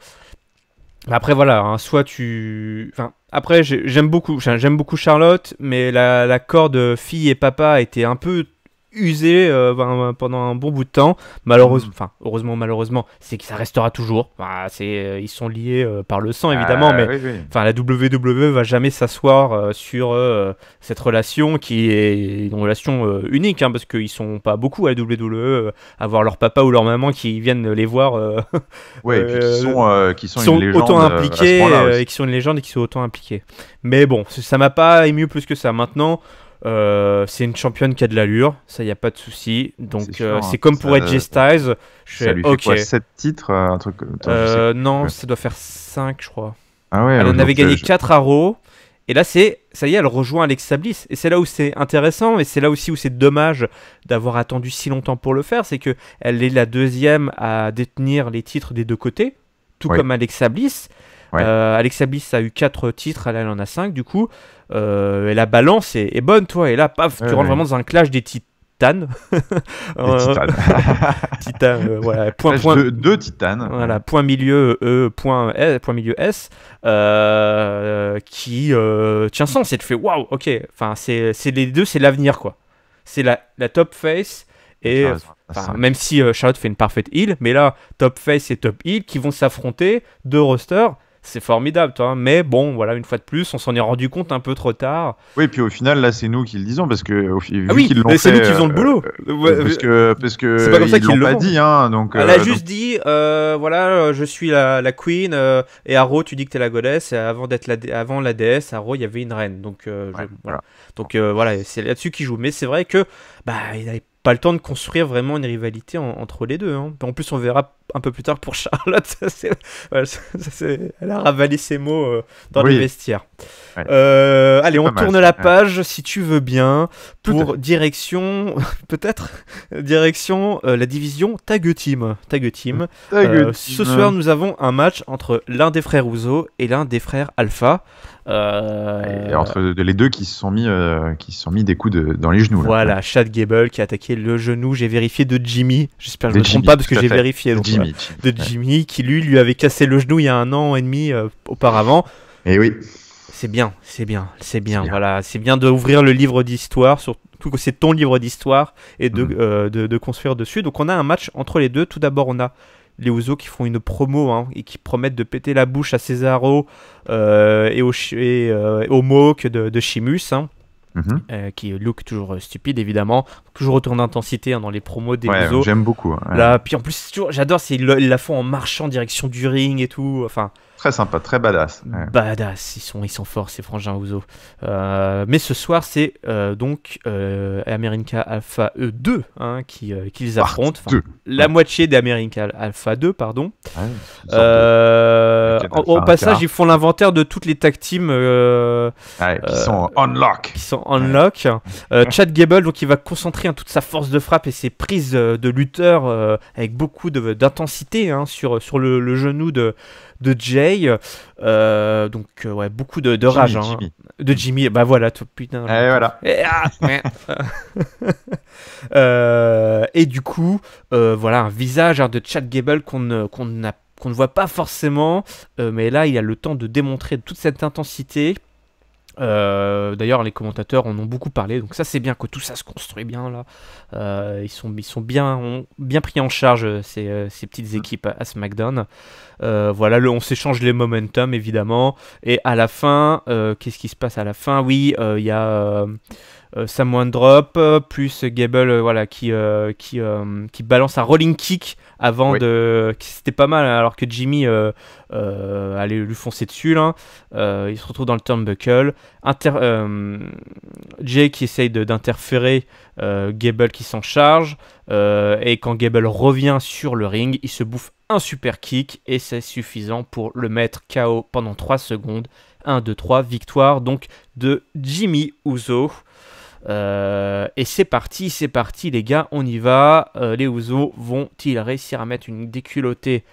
après, voilà, hein, soit tu... Enfin, après, j'aime beaucoup Charlotte, mais la corde fille et papa était un peu usé pendant un bon bout de temps. Malheureusement, c'est que ça restera toujours. Enfin, ils sont liés par le sang, évidemment, mais enfin, la WWE va jamais s'asseoir sur cette relation qui est une relation unique, hein, parce qu'ils sont pas beaucoup à la WWE à voir leur papa ou leur maman qui viennent les voir. Ouais, et puis qui sont une légende autant impliqués et qui sont une légende et qui sont autant impliqués. Mais bon, ça m'a pas ému plus que ça. Maintenant. C'est une championne qui a de l'allure, ça y a pas de souci. Donc c'est comme pour AJ Styles. Ça lui fait quoi, 7 titres, un truc non, ça doit faire 5, je crois. Ah ouais, elle en avait gagné 4 à Raw. Et là, ça y est, elle rejoint Alexa Bliss. Et c'est là où c'est intéressant, et c'est là aussi où c'est dommage d'avoir attendu si longtemps pour le faire. C'est qu'elle est la deuxième à détenir les titres des deux côtés, tout comme Alexa Bliss. Alexa Bliss a eu 4 titres, elle en a 5 du coup. Et la balance est bonne, toi. Et là, paf, tu rentres vraiment dans un clash des titanes. Titanes, voilà. Deux titanes. Voilà, point milieu E, point milieu S, qui tient sens. Et tu fais waouh, ok. Enfin, c'est les deux, c'est l'avenir, quoi. C'est la top face. Et même si Charlotte fait une parfaite heel, mais là, top face et top heel qui vont s'affronter, 2 rosters. C'est formidable, toi. Mais bon, voilà, une fois de plus, on s'en est rendu compte un peu trop tard. Oui, puis au final, là, c'est nous qui le disons parce que vu qu'ils l'ont fait, c'est nous qui faisons le boulot. Parce que c'est pas comme ça qu'ils l'ont pas dit, hein. Donc elle a juste dit, voilà, je suis la queen et à Raw, tu dis que t'es la goddess. Et avant la déesse, à Raw, il y avait une reine. Donc voilà. Donc voilà, c'est là-dessus qu'ils jouent. Mais c'est vrai que il n'avait pas le temps de construire vraiment une rivalité entre les deux. Hein. En plus, on verra un peu plus tard pour Charlotte. Elle a ravalé ses mots dans les vestiaires. Ouais. Allez, on tourne la page, si tu veux bien, pour direction la division Tag Team. Ce soir, nous avons un match entre l'un des frères Uso et l'un des frères Alpha. Et entre les deux qui se sont mis des coups dans les genoux. Voilà, là. Chad Gable qui a attaqué le genou, j'ai vérifié, de Jimmy. J'espère que je ne me trompe pas parce que j'ai vérifié. Donc, Jimmy qui lui avait cassé le genou il y a 1 an et demi auparavant. Et oui. C'est bien. Voilà, c'est bien d'ouvrir le livre d'histoire, surtout que c'est ton livre d'histoire, et de construire dessus. Donc on a un match entre les deux. Tout d'abord, on a les Usos qui font une promo et qui promettent de péter la bouche à Cesaro et au Mohawk de Sheamus. Qui look toujours stupide, évidemment, toujours autant d'intensité dans les promos des Usos. J'aime beaucoup. Là, puis en plus, j'adore, ils la font en marchant en direction du ring et tout. Enfin, Très sympa, très badass. Ouais. Badass, ils sont forts ces frangins Ouzo. Mais ce soir c'est donc America Alpha E2 hein, qui les affrontent. La moitié d'America Alpha 2, pardon. Ouais, au passage, ils font l'inventaire de toutes les tag teams qui sont unlock. Chad Gable, donc il va concentrer toute sa force de frappe et ses prises de lutteur avec beaucoup d'intensité hein, sur le genou de Jay, beaucoup de rage hein. De Jimmy, bah voilà, putain. Voilà. Et du coup, voilà un visage hein, de Chad Gable qu'on ne voit pas forcément, mais là il a le temps de démontrer toute cette intensité. D'ailleurs les commentateurs en ont beaucoup parlé, donc ça c'est bien que tout ça se construit bien là. Ils sont bien pris en charge ces petites équipes à SmackDown. Voilà, on s'échange les momentum évidemment, et à la fin qu'est-ce qui se passe à la fin? Oui, il y a Samoan Drop plus Gable qui balance un rolling kick avant c'était pas mal alors que Jimmy allait lui foncer dessus là. Il se retrouve dans le turnbuckle, Jay qui essaye d'interférer, Gable qui s'en charge, et quand Gable revient sur le ring, il se bouffe un super kick et c'est suffisant pour le mettre KO pendant 3 secondes. 1, 2, 3, victoire donc de Jimmy Uso. Et c'est parti les gars, on y va. Les Usos vont-ils réussir à mettre une déculottée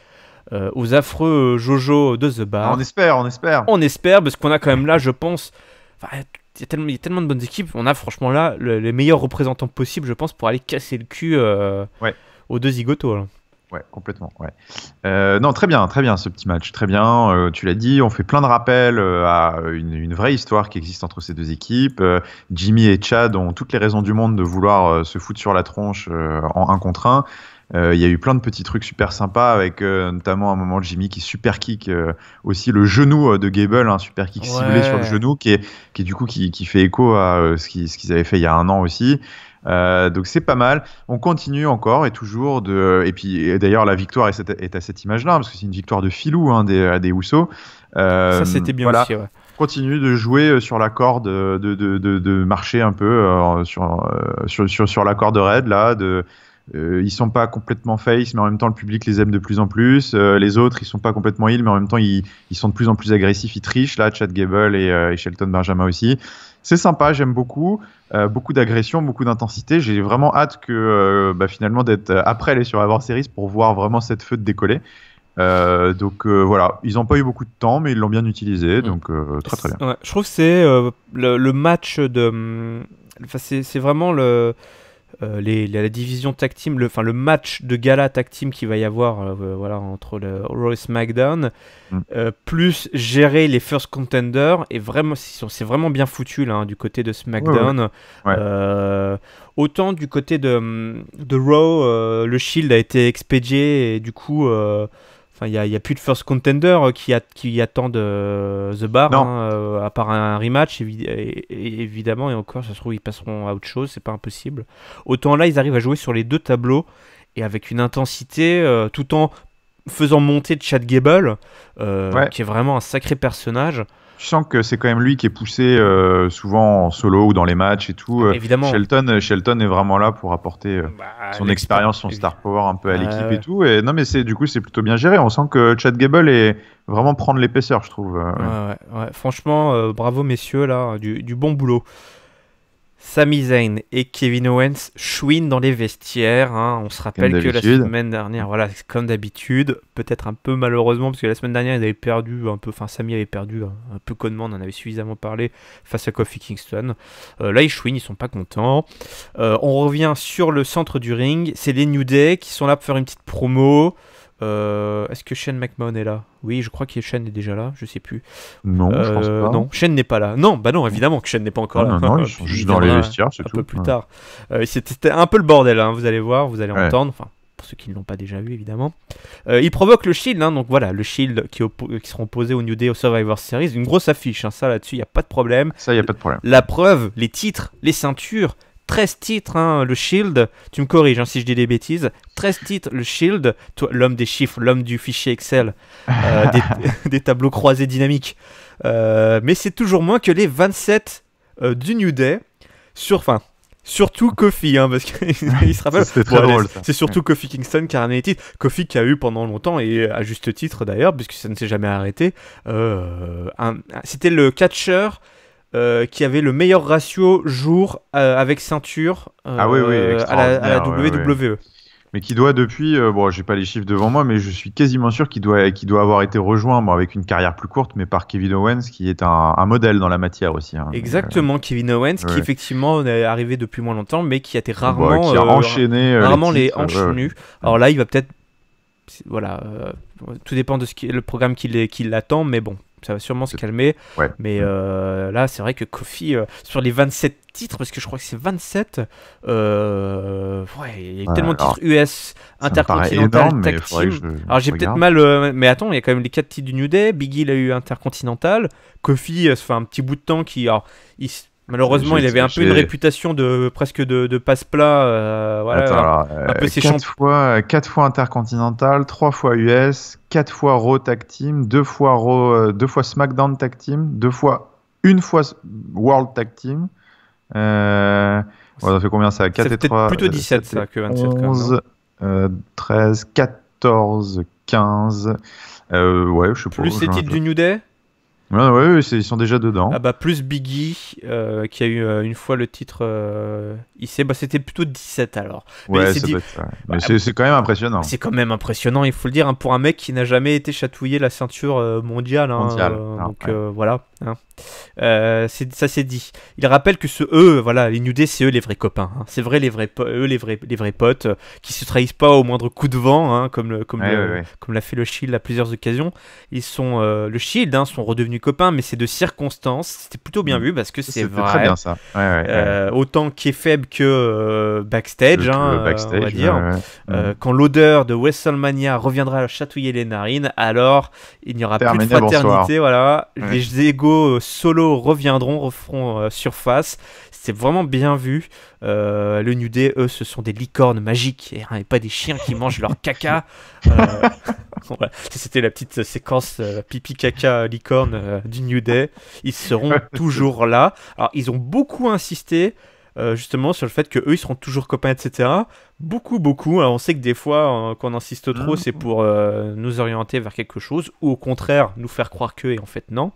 aux affreux Jojo de The Bar? On espère parce qu'on a quand même là, je pense, il y a tellement de bonnes équipes, on a franchement là les meilleurs représentants possibles, je pense, pour aller casser le cul aux deux zigotos là. Ouais, complètement. Ouais. Non, très bien ce petit match. Très bien, tu l'as dit, on fait plein de rappels à une vraie histoire qui existe entre ces deux équipes. Jimmy et Chad ont toutes les raisons du monde de vouloir se foutre sur la tronche en 1 contre 1. Il y a eu plein de petits trucs super sympas avec notamment un moment de Jimmy qui super kick aussi le genou de Gable, un super kick ciblé sur le genou qui du coup qui fait écho à ce qu'ils avaient fait il y a 1 an aussi. Donc c'est pas mal. On continue encore et toujours et d'ailleurs la victoire est à cette image-là parce que c'est une victoire de filou hein, des Usos. Ça c'était bien aussi. Ouais. Continue de jouer sur la corde, de marcher un peu sur la corde raide là. Ils sont pas complètement face, mais en même temps le public les aime de plus en plus. Les autres, ils sont pas complètement heel, mais en même temps ils sont de plus en plus agressifs, ils trichent là, Chad Gable et Shelton Benjamin aussi. C'est sympa, j'aime beaucoup. Beaucoup d'agression, beaucoup d'intensité. J'ai vraiment hâte que finalement d'être après aller sur Survivor Series pour voir vraiment cette feud décoller. Donc voilà, ils n'ont pas eu beaucoup de temps, mais ils l'ont bien utilisé, donc très bien. Ouais, je trouve que c'est le match de. C'est vraiment la division tag team, le match de gala tag team qu'il va y avoir entre le Raw et SmackDown, plus gérer les first contenders, et vraiment c'est vraiment bien foutu là, hein, du côté de SmackDown. Ouais. Autant du côté de Raw, le Shield a été expédié et du coup il n'y a plus de first contender qui attendent The Bar, hein, à part un rematch, évidemment, et encore, ça se trouve, ils passeront à autre chose, c'est pas impossible. Autant là, ils arrivent à jouer sur les 2 tableaux, et avec une intensité, tout en faisant monter Chad Gable, qui est vraiment un sacré personnage. Je sens que c'est quand même lui qui est poussé souvent en solo ou dans les matchs et tout. Évidemment. Shelton est vraiment là pour apporter son expérience, son star power un peu à l'équipe et tout. Et non, mais c'est plutôt bien géré. On sent que Chad Gable est vraiment prendre l'épaisseur, je trouve. Ouais. Franchement, bravo messieurs là, du bon boulot. Sami Zayn et Kevin Owens chouinent dans les vestiaires. Hein. On se rappelle que la semaine dernière, comme d'habitude, peut-être un peu malheureusement, parce que la semaine dernière, ils avaient perdu un peu, Sami avait perdu un peu connement, on en avait suffisamment parlé face à Kofi Kingston. Là, ils chouinent, ils sont pas contents. On revient sur le centre du ring. C'est les New Day qui sont là pour faire une petite promo. Est-ce que Shane McMahon est là? Oui, je crois que Shane est déjà là, je sais plus. Non, je pense pas. Non, Shane n'est pas là. Non, évidemment que Shane n'est pas encore là. Non, ils sont juste dans les vestiaires, c'est tout. Un peu plus tard. C'était un peu le bordel, hein, vous allez voir, vous allez entendre. Enfin, pour ceux qui ne l'ont pas déjà vu, évidemment. Il provoque le Shield, hein, donc voilà, le Shield qui seront opposés au New Day au Survivor Series. Une grosse affiche, hein, ça là-dessus, il n'y a pas de problème. Ça, il n'y a pas de problème. La preuve, les titres, les ceintures, 13 titres, hein, le Shield, tu me corriges si je dis des bêtises, 13 titres, le Shield, toi, l'homme des chiffres, l'homme du fichier Excel, des tableaux croisés dynamiques, mais c'est toujours moins que les 27 du New Day, surtout Kofi, hein, parce qu'il se rappelle, c'était très drôle, ça. C'est surtout Kofi Kingston qui a ramené les titres, Kofi qui a eu pendant longtemps, et à juste titre d'ailleurs, puisque ça ne s'est jamais arrêté, c'était le catcheur qui avait le meilleur ratio jour avec ceinture à la WWE. Mais qui doit depuis, bon, j'ai pas les chiffres devant moi, mais je suis quasiment sûr qu'il doit avoir été rejoint, bon, avec une carrière plus courte, mais par Kevin Owens, qui est un modèle dans la matière aussi. Hein. Exactement, Kevin Owens, qui effectivement est arrivé depuis moins longtemps, mais qui a été rarement, qui a enchaîné rarement les hanches nues. Alors là, il va peut-être, voilà, tout dépend de le programme qui l'attend, mais bon. Ça va sûrement se calmer, mais là c'est vrai que Kofi sur les 27 titres, parce que je crois que c'est 27, il y a tellement de titres US, Intercontinental, Tag Team. Alors j'ai peut-être mal, mais attends, il y a quand même les 4 titres du New Day. Big E il a eu Intercontinental, Kofi ça fait un petit bout de temps malheureusement, il avait un peu une réputation de presque de passe-plat. Voilà, un peu ses 4 fois Intercontinental, 3 fois US, 4 fois Raw Tag Team, 2 fois Raw, 2 fois SmackDown Tag Team, 2 fois, une fois World Tag Team. Ça fait combien ça? 4 et 3. Plutôt 17 ça que 27. 11, 13, 14, 15. Ouais, je sais pas. Plus les titres du New Day. Ouais, ils sont déjà dedans. Ah bah plus Big E qui a eu une fois le titre c'était plutôt 17 alors. Ouais, mais c'est quand même impressionnant. C'est quand même impressionnant, il faut le dire, hein, pour un mec qui n'a jamais été chatouillé la ceinture mondiale. Donc voilà. Hein. Ça c'est dit. Il rappelle que les New Day, c'est eux les vrais copains. Hein. C'est vrai, les vrais potes qui se trahissent pas au moindre coup de vent, hein, comme l'a fait le Shield à plusieurs occasions. Ils sont le Shield, hein, sont redevenus copains, mais c'est de circonstances. C'était plutôt bien vu parce que c'est vrai. Très bien ça. Autant kayfabe que backstage, on va dire. Quand l'odeur de WrestleMania reviendra chatouiller les narines, alors il n'y aura plus de fraternité. Voilà, les égos solo referont surface. C'est vraiment bien vu. Le New Day, eux, ce sont des licornes magiques et pas des chiens qui mangent leur caca. Voilà. C'était la petite séquence pipi caca licorne du New Day. Ils seront toujours là. Alors ils ont beaucoup insisté justement sur le fait que eux ils seront toujours copains, etc. Beaucoup. Alors on sait que des fois quand on insiste trop, c'est pour nous orienter vers quelque chose, ou au contraire nous faire croire que, et en fait non.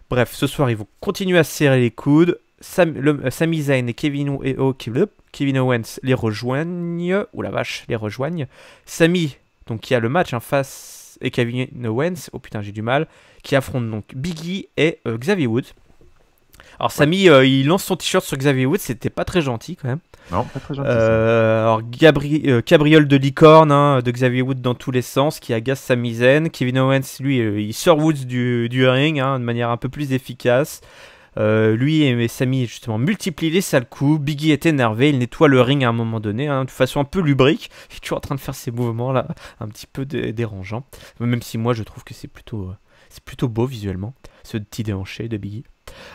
Bref, ce soir ils vont continuer à se serrer les coudes. Sami Zayn et Kevin Owens les rejoignent. Ouh la vache, les rejoignent. Sami, donc qui a le match face, et Kevin Owens, oh putain j'ai du mal, qui affrontent donc Big E et Xavier Woods. Alors Sami, il lance son t-shirt sur Xavier Woods, c'était pas très gentil quand même. Non, pas très gentil. Alors cabriole de licorne, hein, de Xavier Woods dans tous les sens, qui agace Sami Zayn. Kevin Owens, lui, il sort Woods du ring, hein, de manière un peu plus efficace. Lui et Sami justement multiplient les sales coups. Biggie est énervé, il nettoie le ring à un moment donné, hein, de façon un peu lubrique. Il est toujours en train de faire ces mouvements là, un petit peu dérangeants. Même si moi je trouve que c'est plutôt beau visuellement, ce petit déhanché de Biggie.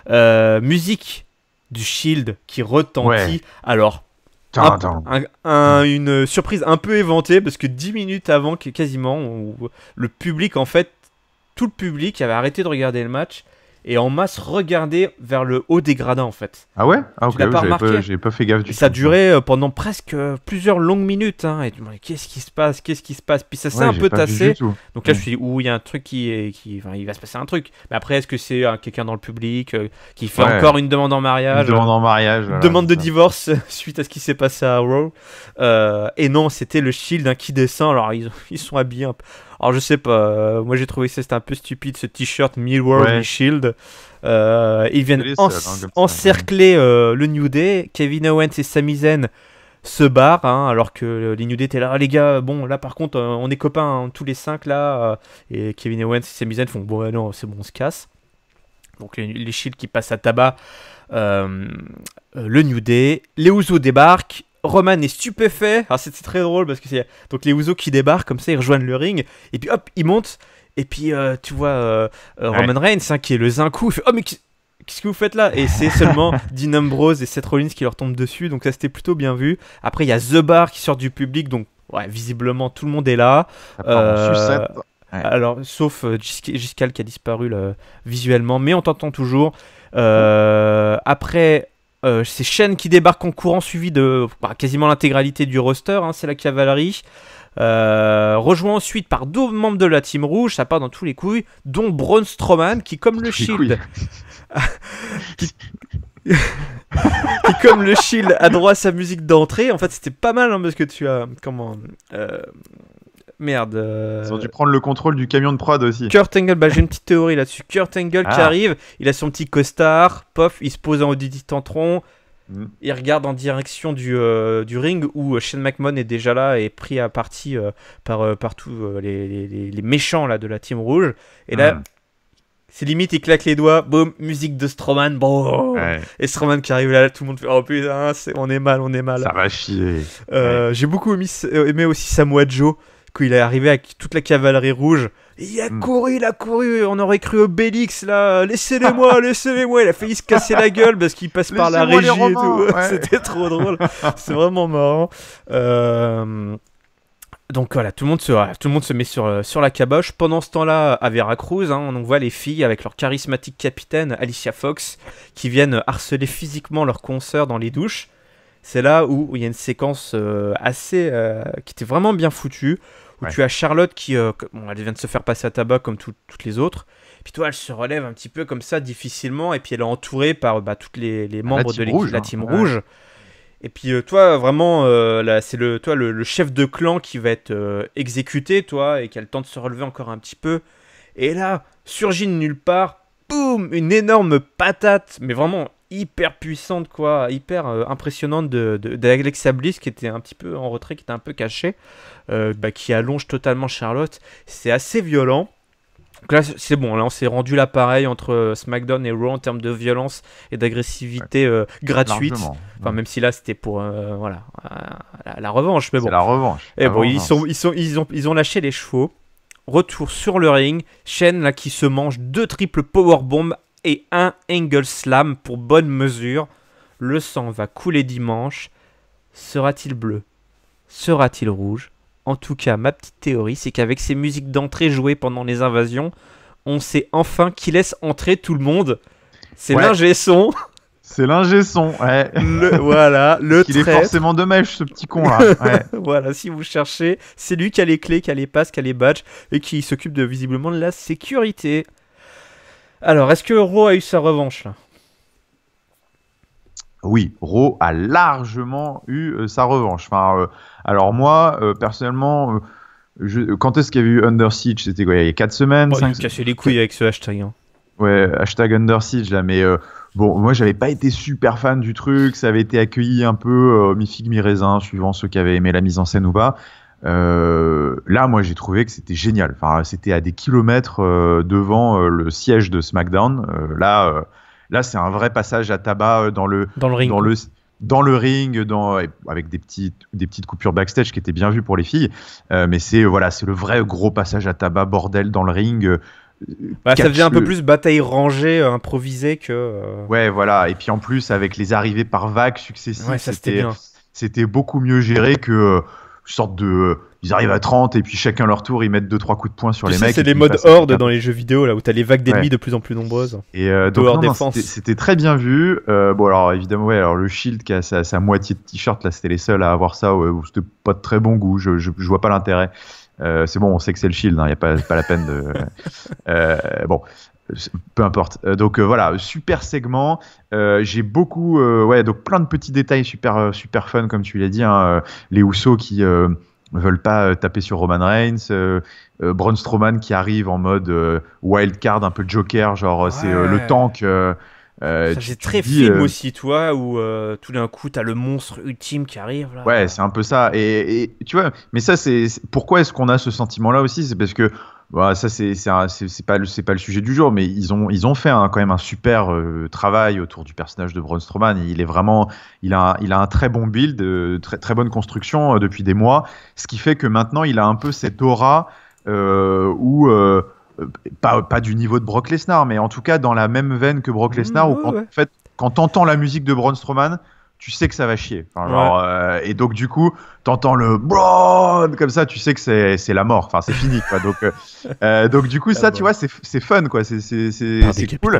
Musique du Shield qui retentit. Ouais. Alors, une surprise un peu éventée, parce que 10 minutes avant, quasiment, le public, en fait, tout le public avait arrêté de regarder le match et en masse regardé vers le haut des gradins, en fait. Ah ouais? Ah, ok, tu l'as pas remarqué? J'ai pas fait gaffe du tout. Ça a duré pendant presque plusieurs longues minutes, hein, et tu me dis, qu'est-ce qui se passe? Puis ça s'est un peu tassé. Donc là, je me suis dit, il y a un truc il va se passer un truc. Mais après, est-ce que c'est quelqu'un dans le public qui fait encore une demande en mariage? Une demande en mariage. Voilà, demande de divorce suite à ce qui s'est passé à Raw. Et non, c'était le Shield, hein, qui descend. Alors, ils sont habillés un peu. Alors je sais pas, moi j'ai trouvé que c'était un peu stupide, ce t-shirt Millworld Shield. Ils viennent encercler le New Day. Kevin Owens et Sami Zayn se barrent, hein, alors que les New Day étaient là. Ah, les gars, bon là par contre on est copains, hein, tous les 5 là. Et Kevin Owens et Sami Zayn font bon non c'est bon, on se casse. Donc les Shield qui passent à tabac le New Day. Les Usos débarquent. Roman est stupéfait. Alors c'est très drôle parce que c'est donc les Usos qui débarquent comme ça, ils rejoignent le ring et puis hop ils montent et puis tu vois Roman Reigns, hein, qui est le Zinkou, il fait oh mais qu'est-ce que vous faites là? Et c'est seulement Dean Ambrose et Seth Rollins qui leur tombent dessus, donc ça c'était plutôt bien vu. Après il y a The Bar qui sort du public, donc ouais, visiblement tout le monde est là. Ouais. Alors sauf Giscal qui a disparu là, visuellement, mais on t'entend toujours. Après c'est Shane qui débarque en courant, suivi de quasiment l'intégralité du roster, hein, c'est la cavalerie. Rejoint ensuite par 2 membres de la Team Rouge, ça part dans tous les couilles, dont Braun Strowman qui comme le Shield qui comme le Shield a droit à sa musique d'entrée. En fait c'était pas mal hein, parce que tu as Ils ont dû prendre le contrôle du camion de prod aussi. Kurt Angle, j'ai une petite théorie là-dessus. Kurt Angle qui arrive, il a son petit costard, pof, il se pose en haut du tantron. Il regarde en direction du ring où Shane McMahon est déjà là et pris à partie par tous les méchants là, de la Team Rouge. Et là, c'est limite, il claque les doigts, boum, musique de Strowman, bon. Ouais. Et Strowman qui arrive là, tout le monde fait oh putain, on est mal. Ça va chier. J'ai beaucoup aimé aussi Samoa Joe, quand il est arrivé avec toute la cavalerie rouge. Il a couru, on aurait cru Obélix là, laissez-les-moi, il a failli se casser la gueule parce qu'il passe par la régie et tout, c'était trop drôle, c'est vraiment marrant. Donc voilà, tout le monde se met sur la caboche. Pendant ce temps-là, à Veracruz, hein, on voit les filles avec leur charismatique capitaine Alicia Fox qui viennent harceler physiquement leurs consoeurs dans les douches. C'est là où il y a une séquence qui était vraiment bien foutue. Où tu as Charlotte qui elle vient de se faire passer à tabac comme toutes les autres. Puis toi, elle se relève un petit peu comme ça, difficilement. Et puis elle est entourée par tous les membres de l'équipe, la Team Rouge. Et puis toi, vraiment, là, c'est le chef de clan qui va être exécuté, toi, et qui a le temps de se relever encore un petit peu. Et là, surgit de nulle part, boum, une énorme patate, mais vraiment hyper puissante, quoi, hyper impressionnante d'Alexa Bliss, qui était un petit peu en retrait, qui était un peu cachée, qui allonge totalement Charlotte. C'est assez violent. Donc là, c'est bon, là on s'est rendu là pareil entre SmackDown et Raw en termes de violence et d'agressivité gratuite. Enfin, même si là c'était pour la revanche, mais bon. C'est la revanche. Et bon, ils ont lâché les chevaux. Retour sur le ring, Shane là qui se mange 2 triples powerbombs et 1 angle slam pour bonne mesure. Le sang va couler dimanche. Sera-t-il bleu? Sera-t-il rouge? En tout cas, ma petite théorie, c'est qu'avec ces musiques d'entrée jouées pendant les invasions, on sait enfin qui laisse entrer tout le monde. C'est l'ingé son. C'est l'ingé son, ouais. Le Il est forcément de mèche, ce petit con là. Ouais. Voilà, si vous cherchez, c'est lui qui a les clés, qui a les passes, qui a les badges et qui s'occupe visiblement de la sécurité. Alors, est-ce que Raw a eu sa revanche là? Oui, Raw a largement eu sa revanche. Enfin, alors moi, personnellement, quand est-ce qu'il y avait eu Under Siege? C'était quoi, il y a 4 semaines? Il me cassait les couilles avec ce hashtag. Hein. Ouais, hashtag Under Siege là, mais bon, moi j'avais pas été super fan du truc, ça avait été accueilli un peu mi-figue mi-raisin, suivant ceux qui avaient aimé la mise en scène ou pas. Là, moi j'ai trouvé que c'était génial. Enfin, c'était à des kilomètres devant le siège de SmackDown. Là, c'est un vrai passage à tabac dans le ring. Dans le ring, avec des petites coupures backstage qui étaient bien vues pour les filles. Mais c'est le vrai gros passage à tabac, bordel dans le ring. Ça faisait un peu plus bataille rangée, improvisée que... Ouais, voilà. Et puis en plus, avec les arrivées par vagues successives, c'était beaucoup mieux géré que sorte de... Ils arrivent à 30 et puis chacun leur tour, ils mettent 2-3 coups de poing sur les mecs. C'est les modes horde dans les jeux vidéo, là où t'as les vagues d'ennemis de plus en plus nombreuses. Et donc, c'était très bien vu. Bon, alors évidemment, alors le Shield qui a sa moitié de t-shirt, là, c'était les seuls à avoir ça. C'était pas de très bon goût, je vois pas l'intérêt. C'est bon, on sait que c'est le Shield, il n'y a pas la peine de... bon, peu importe. Donc voilà, super segment. J'ai beaucoup... donc plein de petits détails super fun, comme tu l'as dit. Hein, les Usos qui... veulent pas taper sur Roman Reigns, Braun Strowman qui arrive en mode wild card, un peu Joker, genre c'est le tank. Ça c'est très film aussi, toi, où tout d'un coup t'as le monstre ultime qui arrive là. Ouais, c'est un peu ça. Et tu vois, mais ça c'est pourquoi est-ce qu'on a ce sentiment-là aussi? C'est parce que ça c'est pas le sujet du jour, mais ils ont fait quand même un super travail autour du personnage de Braun Strowman. Il a un très bon build, très très bonne construction depuis des mois, ce qui fait que maintenant il a un peu cette aura où pas du niveau de Brock Lesnar, mais en tout cas dans la même veine que Brock Lesnar, où en fait, quand t'entends la musique de Braun Strowman, tu sais que ça va chier. Enfin, genre, et donc du coup, t'entends le Braun comme ça, tu sais que c'est la mort. Enfin, c'est fini, quoi. Donc du coup, ça, tu vois, c'est fun, quoi. C'est cool.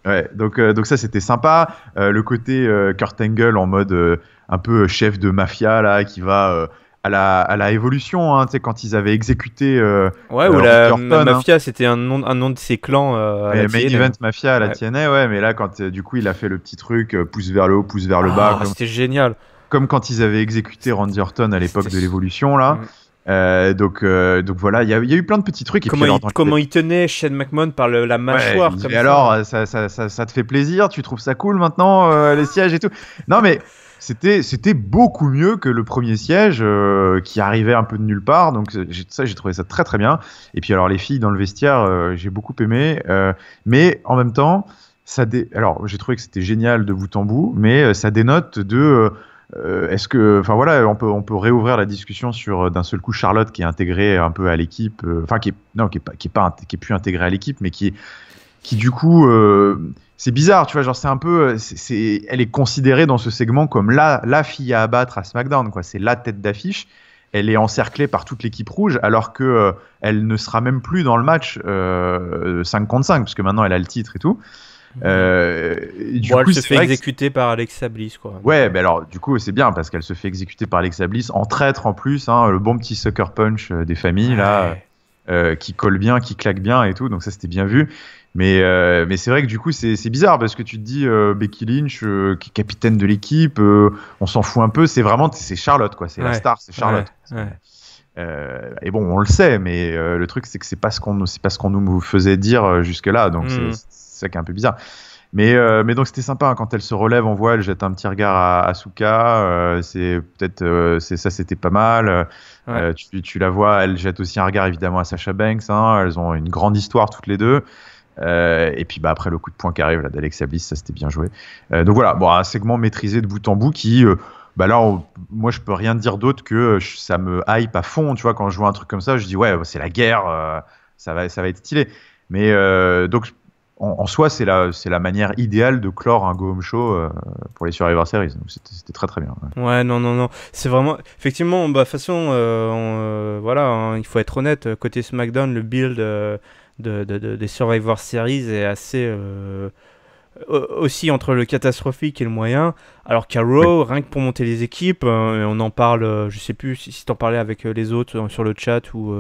Ouais, donc ça c'était sympa. Le côté Kurt Angle en mode un peu chef de mafia là, qui va à la évolution, hein, tu sais, quand ils avaient exécuté. Ou la mafia, c'était un nom de ses clans. Main Event Mafia à la TNA, ouais, mais là quand du coup il a fait le petit truc pouce vers le haut, pouce vers le bas. C'était génial. Comme quand ils avaient exécuté Randy Orton à l'époque de l'évolution là. Donc voilà, il y a eu plein de petits trucs. Et comment il tenait Shane McMahon par la mâchoire comme ça. Alors, ça te fait plaisir, tu trouves ça cool maintenant, les sièges et tout. Non mais c'était beaucoup mieux que le premier siège qui arrivait un peu de nulle part. Donc j'ai trouvé ça très très bien. Et puis alors les filles dans le vestiaire, j'ai beaucoup aimé. Mais en même temps, alors j'ai trouvé que c'était génial de bout en bout, mais ça dénote de est-ce que, enfin voilà, on peut réouvrir la discussion sur d'un seul coup Charlotte qui est intégrée un peu à l'équipe, enfin qui est plus intégrée à l'équipe, mais qui du coup, c'est bizarre, tu vois, genre c'est un peu, elle est considérée dans ce segment comme la fille à abattre à SmackDown, quoi. C'est la tête d'affiche. Elle est encerclée par toute l'équipe rouge, alors que elle ne sera même plus dans le match 5 contre 5, parce que maintenant elle a le titre et tout. Elle se fait exécuter par Alexa Bliss, quoi. Ouais, mais alors du coup c'est bien parce qu'elle se fait exécuter par Alexa Bliss en traître en plus, hein, le bon petit sucker punch des familles là, qui colle bien, qui claque bien et tout, donc ça c'était bien vu. Mais c'est vrai que du coup c'est bizarre parce que tu te dis Becky Lynch qui est capitaine de l'équipe, on s'en fout un peu, c'est Charlotte, quoi, c'est la star, c'est Charlotte. Et bon, on le sait, mais le truc c'est que c'est pas ce qu'on nous faisait dire jusque là, donc c'est ça qui est un peu bizarre. Mais donc c'était sympa, hein, quand elle se relève en voile, elle jette un petit regard à Asuka, c'est peut-être ça c'était pas mal. Tu la vois, elle jette aussi un regard évidemment à Sasha Banks, hein, elles ont une grande histoire toutes les deux. Et puis après le coup de poing qui arrive là d'Alexa Bliss, ça c'était bien joué. Donc voilà, bon, un segment maîtrisé de bout en bout qui là moi je peux rien dire d'autre que ça me hype à fond, tu vois, quand je vois un truc comme ça je dis ouais, c'est la guerre, ça va être stylé. Mais donc en soi c'est la manière idéale de clore un Go Home Show pour les Survivor Series, donc c'était très très bien. Ouais, non, c'est vraiment effectivement, de toute façon voilà, hein, il faut être honnête, côté SmackDown, le build des Survivor Series est assez aussi entre le catastrophique et le moyen, alors qu'à Raw, rien que pour monter les équipes, on en parle, je sais plus si t'en parlais avec les autres sur le chat ou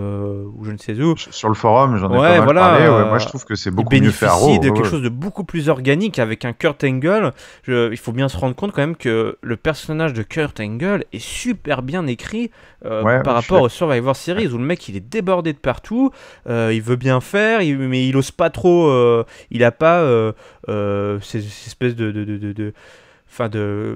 je ne sais où. Sur le forum, j'en ai pas mal parlé. Moi, je trouve que c'est beaucoup mieux fait à Raw. Il bénéficie de quelque chose de beaucoup plus organique avec un Kurt Angle. Il faut bien se rendre compte quand même que le personnage de Kurt Angle est super bien écrit par rapport au Survivor Series où le mec il est débordé de partout, il veut bien faire, mais il ose pas trop, il a pas ces espèces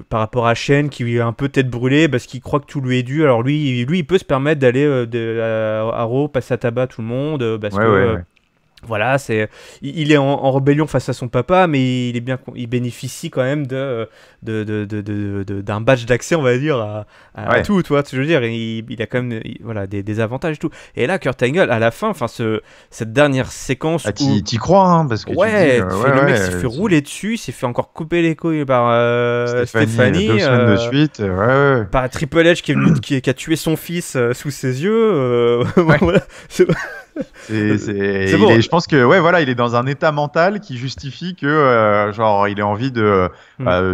par rapport à Shane qui est un peu tête brûlée parce qu'il croit que tout lui est dû. Alors lui il peut se permettre d'aller à Raw, passer à tabac tout le monde parce que voilà, il est en rébellion face à son papa, mais il bénéficie quand même d'un badge d'accès, on va dire, à tout, tu vois, je veux dire, il a quand même des avantages et tout. Et là, Kurt Angle, à la fin, cette dernière séquence t'y crois, hein, parce que le mec s'est fait rouler dessus, il s'est fait encore couper les couilles par Stéphanie 2 semaines de suite, par Triple H qui est venu, qui a tué son fils sous ses yeux, voilà, c'est bon. Je pense que il est dans un état mental qui justifie que genre il ait envie de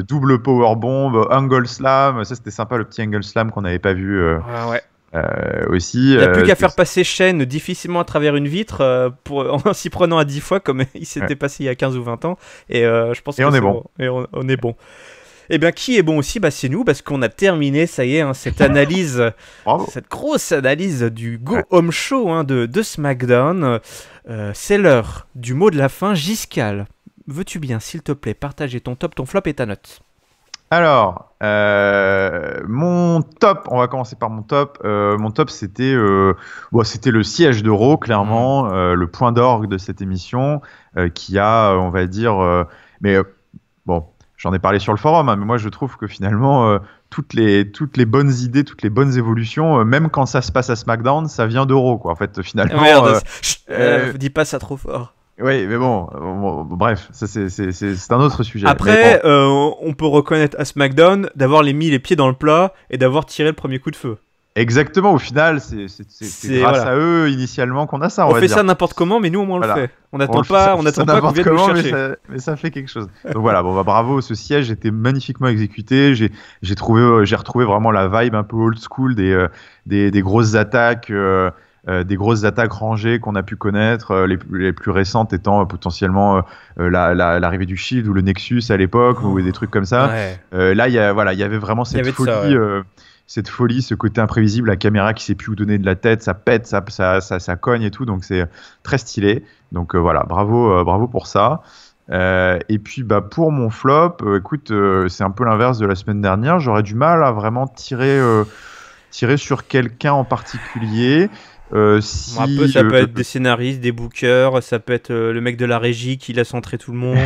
double powerbomb, angle slam. Ça c'était sympa, le petit angle slam qu'on n'avait pas vu aussi. Il n'y a plus qu'à faire passer Shane difficilement à travers une vitre en s'y prenant à 10 fois comme il s'était passé il y a 15 ou 20 ans, et je pense que on est bon. Et on est bon. Eh bien, qui est bon aussi, c'est nous, parce qu'on a terminé, ça y est, hein, cette analyse, cette grosse analyse du Go Home Show de SmackDown. C'est l'heure du mot de la fin. Giscal, veux-tu bien, s'il te plaît, partager ton top, ton flop et ta note? Alors, mon top, on va commencer par mon top. Mon top, c'était le siège de Raw, clairement, le point d'orgue de cette émission, qui a, on va dire, bon, j'en ai parlé sur le forum, hein, mais moi je trouve que finalement toutes les bonnes idées, toutes les bonnes évolutions, même quand ça se passe à SmackDown, ça vient de Raw, quoi. En fait, finalement. Merde, dis pas ça trop fort. Oui, mais bon, bref, ça c'est un autre sujet. Après, on peut reconnaître à SmackDown d'avoir mis les pieds dans le plat et d'avoir tiré le premier coup de feu. Exactement, au final, c'est grâce à eux initialement qu'on a ça. On fait ça n'importe comment, mais nous au moins on le fait. On n'attend pas qu'on vienne nous chercher. Mais ça fait quelque chose. Donc voilà, bravo, ce siège était magnifiquement exécuté. J'ai retrouvé vraiment la vibe un peu old school des grosses attaques. Des grosses attaques rangées qu'on a pu connaître, les plus récentes étant potentiellement l'arrivée du Shield ou le Nexus à l'époque, ou des trucs comme ça. Ouais. Là, il y avait vraiment cette folie. Cette folie, ce côté imprévisible, la caméra qui sait plus où donner de la tête, ça pète, ça cogne et tout, donc c'est très stylé. Donc voilà, bravo pour ça. Et puis pour mon flop, écoute, c'est un peu l'inverse de la semaine dernière. J'aurais du mal à vraiment tirer sur quelqu'un en particulier. Un peu, ça peut être des scénaristes, des bookers, ça peut être le mec de la régie qui laisse entrer tout le monde.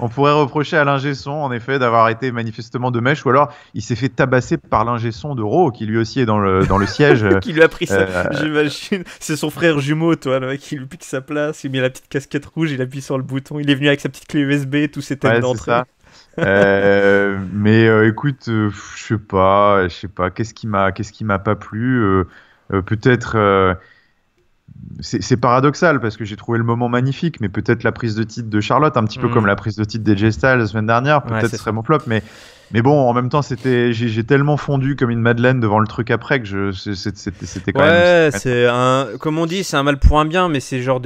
On pourrait reprocher à l'ingé son, en effet, d'avoir été manifestement de mèche, ou alors il s'est fait tabasser par l'ingé son de Raw, qui lui aussi est dans le siège. Qui lui a pris ça, j'imagine. C'est son frère jumeau, toi, le mec qui lui pique sa place, il met la petite casquette rouge, il appuie sur le bouton, il est venu avec sa petite clé USB, tous ses thèmes d'entrée. Mais écoute, je sais pas, qu'est-ce qui m'a pas plu. Peut-être c'est paradoxal parce que j'ai trouvé le moment magnifique, mais peut-être la prise de titre de Charlotte, un petit peu comme la prise de titre d'AJ Styles la semaine dernière, peut-être ce serait mon flop, mais bon, en même temps, j'ai tellement fondu comme une madeleine devant le truc après que c'était quand même. Ouais, comme on dit, c'est un mal pour un bien, mais c'est genre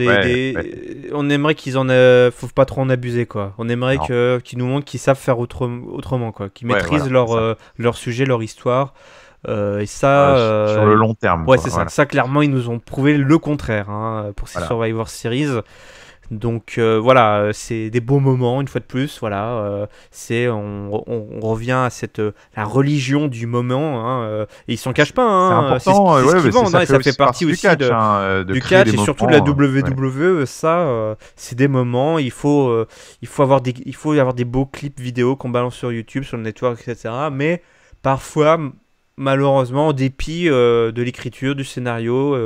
on aimerait qu'ils faut pas trop en abuser, quoi. On aimerait qu'ils nous montrent qu'ils savent faire autrement, quoi, qu'ils maîtrisent leur sujet, leur histoire. Et ça, sur le long terme. Ouais, c'est ça. Ça, clairement, ils nous ont prouvé le contraire pour ces Survivor Series. Donc voilà, c'est des beaux moments une fois de plus. Voilà, on revient à la religion du moment. Et ils s'en cachent pas. C'est important. C'est ce qu'ils vendent. Ça fait partie aussi du catch et surtout de la WWE. Ça, c'est des moments. Il faut avoir des beaux clips vidéo qu'on balance sur YouTube, sur le network, etc. Mais parfois, malheureusement, en dépit de l'écriture, du scénario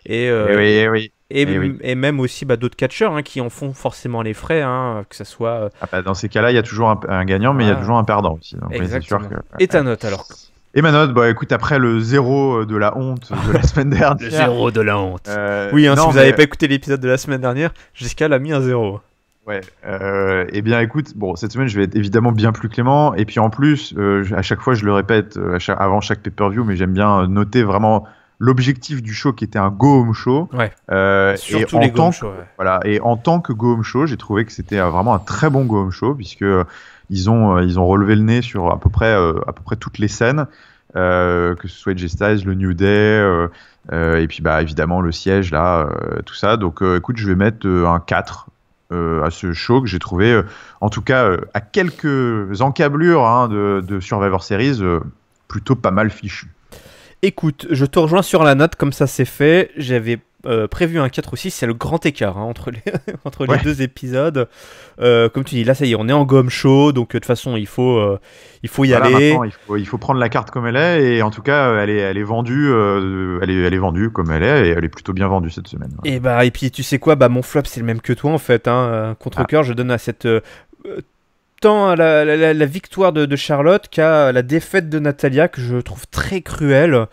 et même aussi d'autres catcheurs qui en font forcément les frais, que ça soit... dans ces cas-là, il y a toujours un gagnant, mais il y a toujours un perdant aussi. Donc, exactement. c'est sûr et ta note alors? Et ma note, écoute, après le 0 de la honte de la semaine dernière... Le 0 de la honte. Oui, si vous n'avez pas écouté l'épisode de la semaine dernière, Jessica l'a mis un 0. Ouais, eh bien écoute, cette semaine je vais être évidemment bien plus clément, et puis en plus, à chaque fois je le répète avant chaque pay-per-view, mais j'aime bien noter vraiment l'objectif du show qui était un go-home show. Ouais. Surtout les go-home shows. Voilà, et en tant que go-home show, j'ai trouvé que c'était vraiment un très bon go-home show, puisque ils ont relevé le nez sur à peu près toutes les scènes, que ce soit AJ Styles, le New Day, et puis évidemment le siège là, tout ça. Donc écoute, je vais mettre un 4. À ce show que j'ai trouvé, en tout cas à quelques encablures de Survivor Series, plutôt pas mal fichu. Écoute, je te rejoins sur la note, comme ça c'est fait. J'avais prévu un 4 aussi, c'est le grand écart entre les deux épisodes. Comme tu dis, là ça y est, on est en gomme chaud, donc de toute façon il faut y aller. Il faut prendre la carte comme elle est, et en tout cas elle est vendue, elle est vendue comme elle est, et elle est plutôt bien vendue cette semaine. Et puis tu sais quoi, mon flop c'est le même que toi en fait. Contre-cœur, je donne à cette tant à la victoire de Charlotte qu'à la défaite de Natalya, que je trouve très cruelle,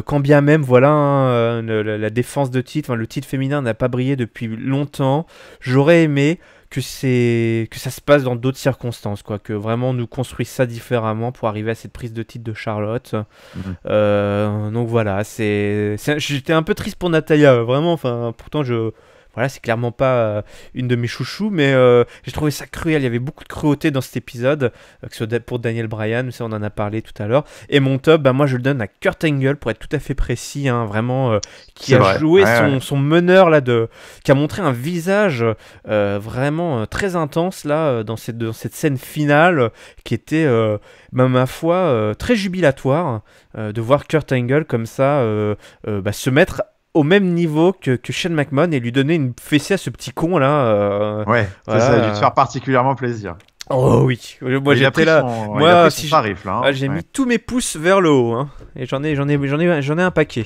quand bien même la défense de titre, le titre féminin n'a pas brillé depuis longtemps. J'aurais aimé que ça se passe dans d'autres circonstances, quoi, que vraiment nous construise ça différemment pour arriver à cette prise de titre de Charlotte. Donc voilà, j'étais un peu triste pour Natalya, vraiment, pourtant voilà, c'est clairement pas une de mes chouchous, mais j'ai trouvé ça cruel. Il y avait beaucoup de cruauté dans cet épisode, que ce soit pour Daniel Bryan, ça on en a parlé tout à l'heure. Et mon top, moi je le donne à Kurt Angle, pour être tout à fait précis, vraiment, qui a joué son meneur là, qui a montré un visage vraiment très intense là, dans cette scène finale, qui était, ma foi, très jubilatoire, de voir Kurt Angle comme ça se mettre au même niveau que Shane McMahon et lui donner une fessée à ce petit con là. Ça a dû te faire particulièrement plaisir. Oh oui, moi j'étais là. Moi, si tarif, là, hein. J'ai mis tous mes pouces vers le haut, hein. Et j'en ai un paquet.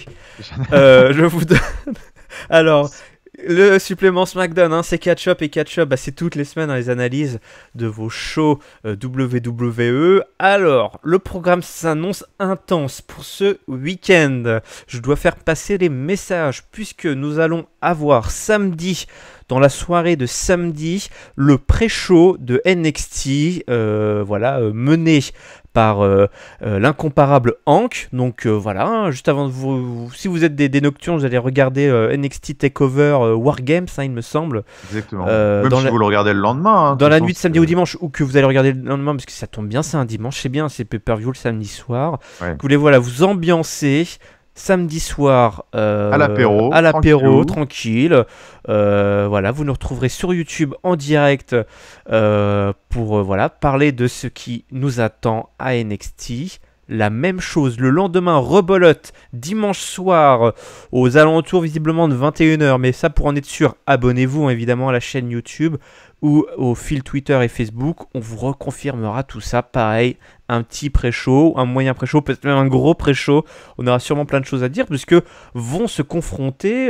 Je vous donne. Alors, le supplément SmackDown, hein, c'est Catch-Up, et Catch-Up, bah, c'est toutes les semaines dans les analyses de vos shows WWE. Alors, le programme s'annonce intense pour ce week-end. Je dois faire passer les messages puisque nous allons avoir samedi, dans la soirée de samedi, le pré-show de NXT, mené par l'incomparable Hank. Donc voilà, hein, juste avant de si vous êtes des nocturnes, vous allez regarder NXT TakeOver Wargames, hein, il me semble. Exactement. Même si vous le regardez le lendemain. Hein, dans la nuit de samedi au dimanche, ou que vous allez regarder le lendemain, parce que ça tombe bien, c'est un dimanche, c'est bien, c'est pay-per-view le samedi soir. Ouais. Vous voulez vous ambiancer. Samedi soir à l'apéro, tranquille. Vous nous retrouverez sur YouTube en direct pour parler de ce qui nous attend à NXT. La même chose, le lendemain, rebelote, dimanche soir, aux alentours visiblement de 21h. Mais ça, pour en être sûr, abonnez-vous évidemment à la chaîne YouTube ou au fil Twitter et Facebook. On vous reconfirmera tout ça. Pareil, un petit pré-show, un moyen pré-show, peut-être même un gros pré-show. On aura sûrement plein de choses à dire puisque vont se confronter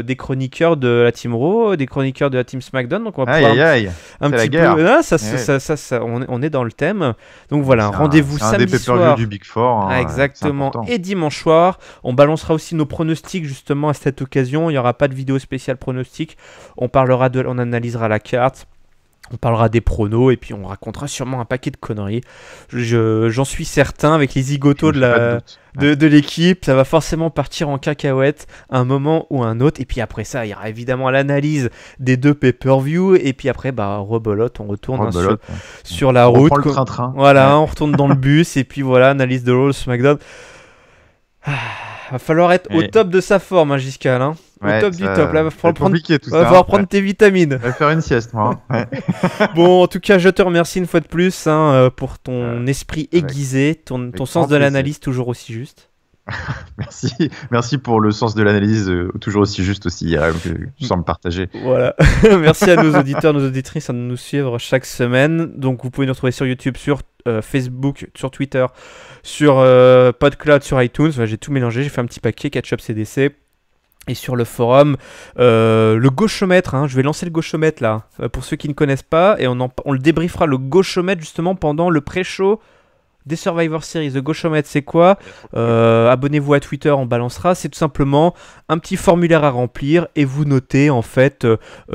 des chroniqueurs de la Team Raw, des chroniqueurs de la Team SmackDown. Donc on va un petit peu. On est dans le thème. Donc voilà, rendez-vous samedi soir. Du Big Four. Hein, exactement. Et dimanche soir, on balancera aussi nos pronostics justement à cette occasion. Il n'y aura pas de vidéo spéciale pronostic. On analysera la carte. On parlera des pronos et puis on racontera sûrement un paquet de conneries. J'en suis certain, avec les zigotos de l'équipe, ça va forcément partir en cacahuète un moment ou un autre. Et puis après ça, il y aura évidemment l'analyse des deux pay-per-view. Et puis après, rebelote, on retourne sur la route. On reprend le train-train. Voilà, on retourne dans le bus et puis voilà, analyse de Raw, SmackDown. Va falloir être au top de sa forme, hein, Giscal. Hein. Au top du top. Là, va falloir prendre tes vitamines. Je vais faire une sieste, moi. Hein. Bon, en tout cas, je te remercie une fois de plus pour ton esprit aiguisé, ton sens de l'analyse toujours aussi juste. Merci pour le sens de l'analyse toujours aussi juste aussi, que tu sembles partager. Voilà. Merci à nos auditeurs, nos auditrices de nous suivre chaque semaine. Donc vous pouvez nous retrouver sur YouTube, sur Facebook, sur Twitter, sur PodCloud, sur iTunes. J'ai tout mélangé, j'ai fait un petit paquet, Catch-Up CDC. Et sur le forum, le gauchomètre, hein, je vais lancer le gauchomètre là, pour ceux qui ne connaissent pas, et on le débriefera, le gauchomètre justement pendant le pré-show des Survivor Series. Le gauchomètre, c'est quoi ? Abonnez-vous à Twitter, on balancera. C'est tout simplement un petit formulaire à remplir et vous notez en fait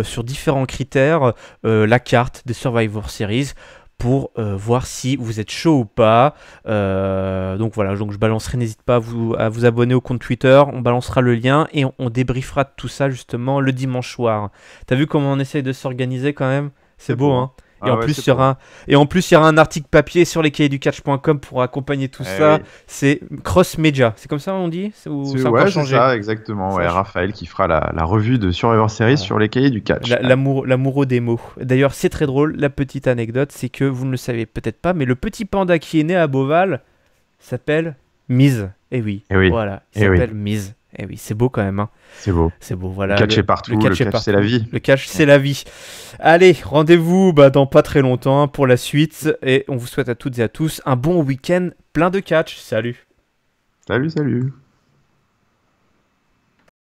sur différents critères la carte des Survivor Series pour voir si vous êtes chaud ou pas. Donc voilà, donc je balancerai, n'hésite pas à vous abonner au compte Twitter, on balancera le lien et on débriefera de tout ça justement le dimanche soir. T'as vu comment on essaye de s'organiser quand même ? C'est beau, hein ? Et, en plus, il y aura un article papier sur lescahiers-du-catch.com pour accompagner tout ça. Oui. C'est cross-média. C'est comme ça on dit ? C'est ça, exactement. Ouais, Raphaël qui fera la revue de Survivor Series sur les cahiers du catch. L'amoureux des mots. D'ailleurs, c'est très drôle. La petite anecdote, c'est que vous ne le savez peut-être pas, mais le petit panda qui est né à Beauval s'appelle Miz. Eh oui. Voilà. Il s'appelle Miz. Eh oui, c'est beau quand même. Hein. C'est beau. Voilà. Le catch est partout. Le catch c'est la vie. Le catch, c'est la vie. Allez, rendez-vous dans pas très longtemps pour la suite. Et on vous souhaite à toutes et à tous un bon week-end plein de catch. Salut. Salut.